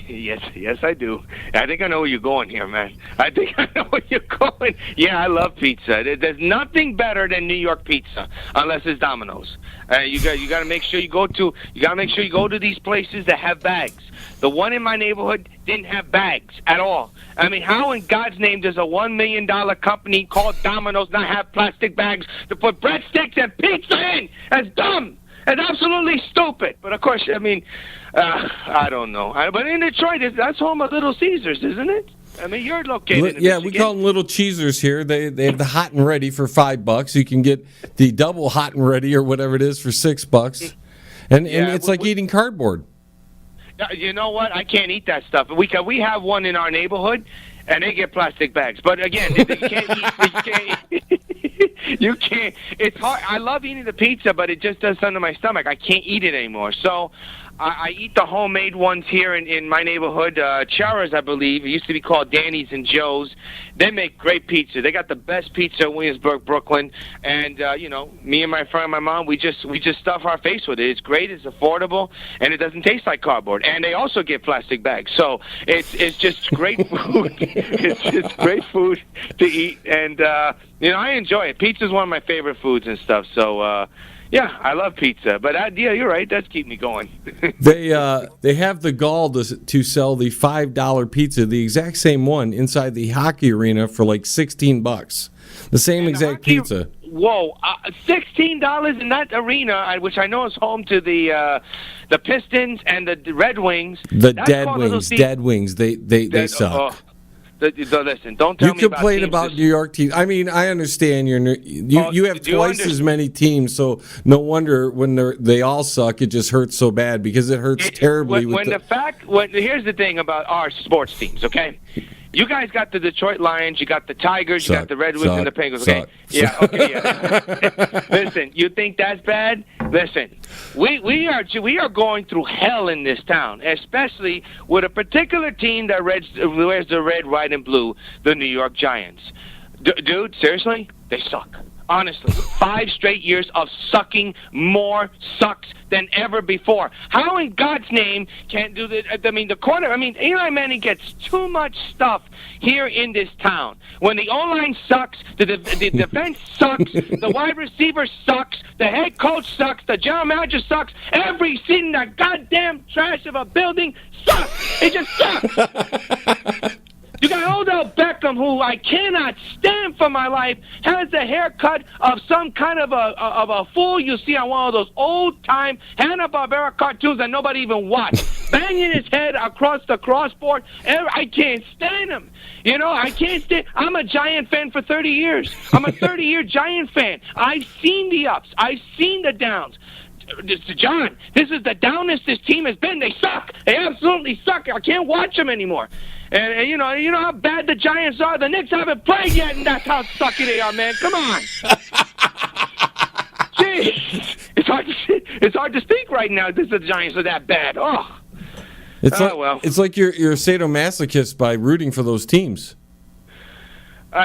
Yes, I do. I think I know where you're going here, man. I think I know where you're going. Yeah, I love pizza. There's nothing better than New York pizza, unless it's Domino's. You got to make sure you go to these places that have bags. The one in my neighborhood didn't have bags at all. I mean, how in God's name does a $1 million company called Domino's not have plastic bags to put breadsticks and pizza in? That's dumb. It's absolutely stupid. But, of course, I mean, I don't know. But in Detroit, that's home of Little Caesars, isn't it? I mean, you're located in Michigan.
We call them Little Cheesers here. They have the hot and ready for $5. You can get the double hot and ready or whatever it is for $6. And it's like eating cardboard.
You know what? I can't eat that stuff. We have one in our neighborhood, and they get plastic bags. But, again, you can't eat. You can't. It's hard. I love eating the pizza, but it just does something to my stomach. I can't eat it anymore. So I eat the homemade ones here in my neighborhood. Chara's, I believe. It used to be called Danny's and Joe's. They make great pizza. They got the best pizza in Williamsburg, Brooklyn. And, me and my friend and my mom, we just stuff our face with it. It's great. It's affordable. And it doesn't taste like cardboard. And they also get plastic bags. So it's just great food. It's just great food to eat. And, I enjoy it. Pizza's one of my favorite foods and stuff. So, yeah, I love pizza. But, you're right. That's keep me going.
They have the gall to sell the $5 pizza, the exact same one, inside the hockey arena for like $16. The same exact pizza.
Whoa, $16 in that arena, which I know is home to the Pistons and the Red Wings.
The Dead Wings. They suck.
Listen, don't tell me
you complain about New York teams. I mean, I understand you have twice as many teams, so no wonder when they all suck, it just hurts so bad because it hurts terribly.
Here's the thing about our sports teams, okay? You guys got the Detroit Lions, you got the Tigers, you got the Red Wings and the Penguins, okay? Yeah. Listen, you think that's bad? Listen, we are going through hell in this town, especially with a particular team that wears the red, white, and blue, the New York Giants. Dude, seriously? They suck. Honestly, 5 straight years of sucking more sucks than ever before. How in God's name can't do this? I mean, Eli Manning gets too much stuff here in this town. When the O-line sucks, the defense sucks, the wide receiver sucks, the head coach sucks, the general manager sucks. Every season, that goddamn trash of a building sucks. It just sucks. You got Odell Beckham, who I cannot stand for my life, has the haircut of some kind of a fool you see on one of those old-time Hanna-Barbera cartoons that nobody even watched. Banging his head across the crossboard. I can't stand him. You know, I can't stand... I'm a Giant fan for 30 years. I'm a 30-year Giant fan. I've seen the ups. I've seen the downs. John, this is the downest this team has been. They suck. They absolutely suck. I can't watch them anymore. And you know how bad the Giants are? The Knicks haven't played yet, and that's how sucky they are, man. Come on. Jeez. It's hard to speak right now. The Giants are that bad. Oh.
It's like you're a sadomasochist by rooting for those teams.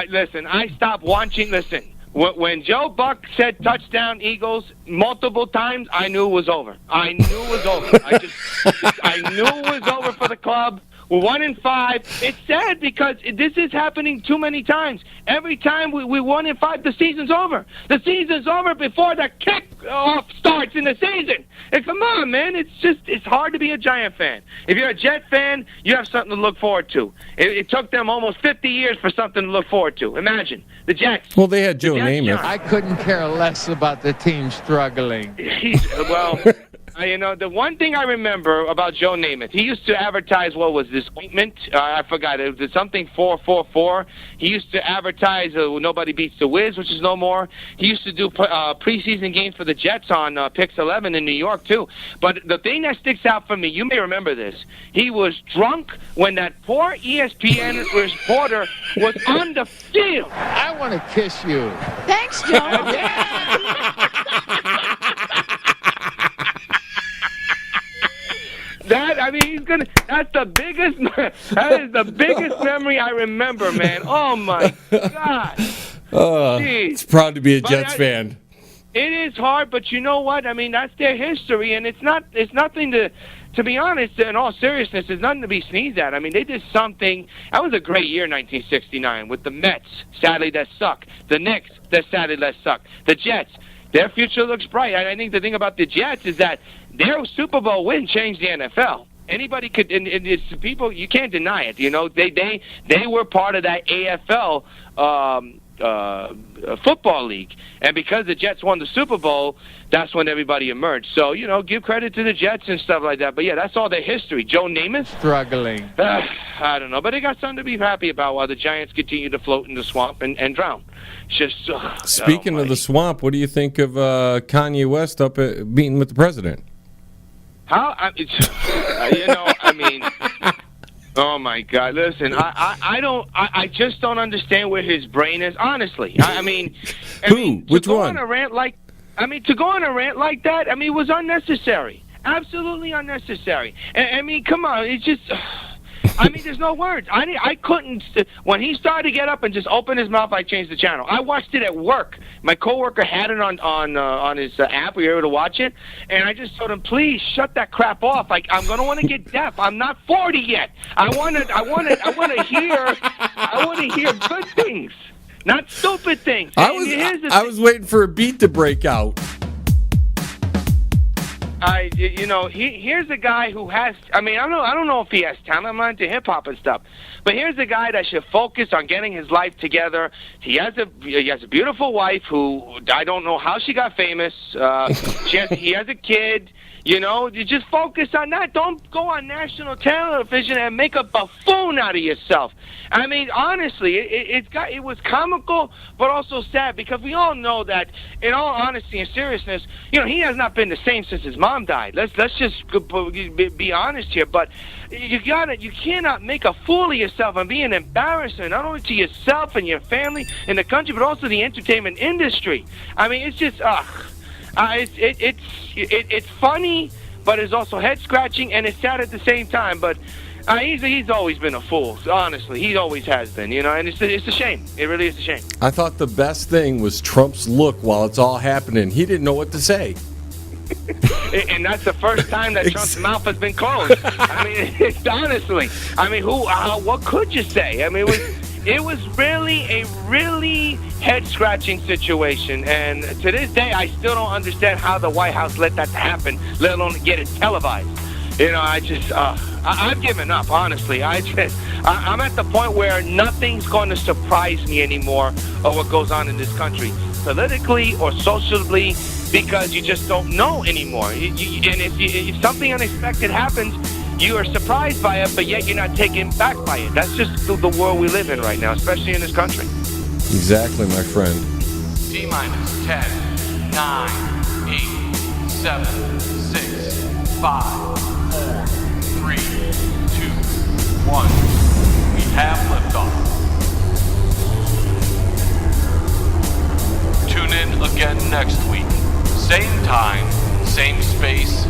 Listen, I stopped watching. Listen, when Joe Buck said touchdown Eagles multiple times, I knew it was over. I knew it was over. I knew it was over for the club. We're 1-5. It's sad because this is happening too many times. Every time we 1-5, the season's over. The season's over before the kickoff starts in the season. And come on, man. It's hard to be a Giant fan. If you're a Jet fan, you have something to look forward to. It took them almost 50 years for something to look forward to. Imagine. The Jets.
Well, they had Joe Namath.
I couldn't care less about the team struggling.
The one thing I remember about Joe Namath, he used to advertise, what was this ointment? I forgot. It was something 444. He used to advertise Nobody Beats the Wiz, which is no more. He used to do preseason games for the Jets on Pix 11 in New York, too. But the thing that sticks out for me, you may remember this, he was drunk when that poor ESPN reporter was on the field.
I want to kiss you.
Thanks, Joe.
That's the biggest. That is the biggest memory I remember, man. Oh my God.
It's proud to be a Jets fan.
It is hard, but you know what? I mean, that's their history, and it's nothing to be honest, in all seriousness, there's nothing to be sneezed at. I mean, they did something. That was a great year, 1969, with the Mets. Sadly, that suck. The Knicks. That sadly, that suck. The Jets. Their future looks bright. I think the thing about the Jets is that their Super Bowl win changed the NFL. Anybody could, and it's people, you can't deny it. You know, they were part of that AFL football league, and because the Jets won the Super Bowl, that's when everybody emerged. So, you know, give credit to the Jets and stuff like that. But yeah, that's all their history. Joe Namath
struggling.
I don't know, but they got something to be happy about while the Giants continue to float in the swamp and drown. It's just
speaking of the swamp, what do you think of Kanye West up at meeting with the president?
Oh my God! Listen, I just don't understand where his brain is. Honestly,
Which one?
To go on a rant like that, it was unnecessary. Absolutely unnecessary. Come on, it's just. There's no words. I couldn't. When he started to get up and just open his mouth, I changed the channel. I watched it at work. My coworker had it on his app. We were able to watch it, and I just told him, "Please shut that crap off. I'm going to want to get deaf. I'm not 40 yet. I want to hear good things, not stupid things."
I was waiting for a beat to break out.
Here's a guy who has. I don't know if he has talent. I'm not into hip hop and stuff, but here's a guy that should focus on getting his life together. He has a beautiful wife who I don't know how she got famous. He has a kid. You know, you just focus on that. Don't go on national television and make a buffoon out of yourself. Honestly, it was comical, but also sad, because we all know that, in all honesty and seriousness, he has not been the same since his mom died. Let's just be honest here. But you cannot make a fool of yourself and be an embarrassment not only to yourself and your family and the country, but also the entertainment industry. It's just it's funny, but it's also head scratching, and it's sad at the same time. But He's always been a fool. Honestly, he always has been. And it's a shame. It really is a shame.
I thought the best thing was Trump's look while it's all happening. He didn't know what to say.
And that's the first time that Trump's mouth has been closed. I mean, it's honestly. I mean, what could you say? I mean, it was really a head-scratching situation. And to this day, I still don't understand how the White House let that happen, let alone get it televised. I've given up, honestly. I'm at the point where nothing's going to surprise me anymore of what goes on in this country, politically or socially, because you just don't know anymore. And if something unexpected happens, you are surprised by it, but yet you're not taken back by it. That's just the world we live in right now, especially in this country.
Exactly, my friend.
T-minus 10, 9, 8, 7, 6, 5, 4, 3, 2, 1. We have liftoff. Tune in again next week. Same time, same space,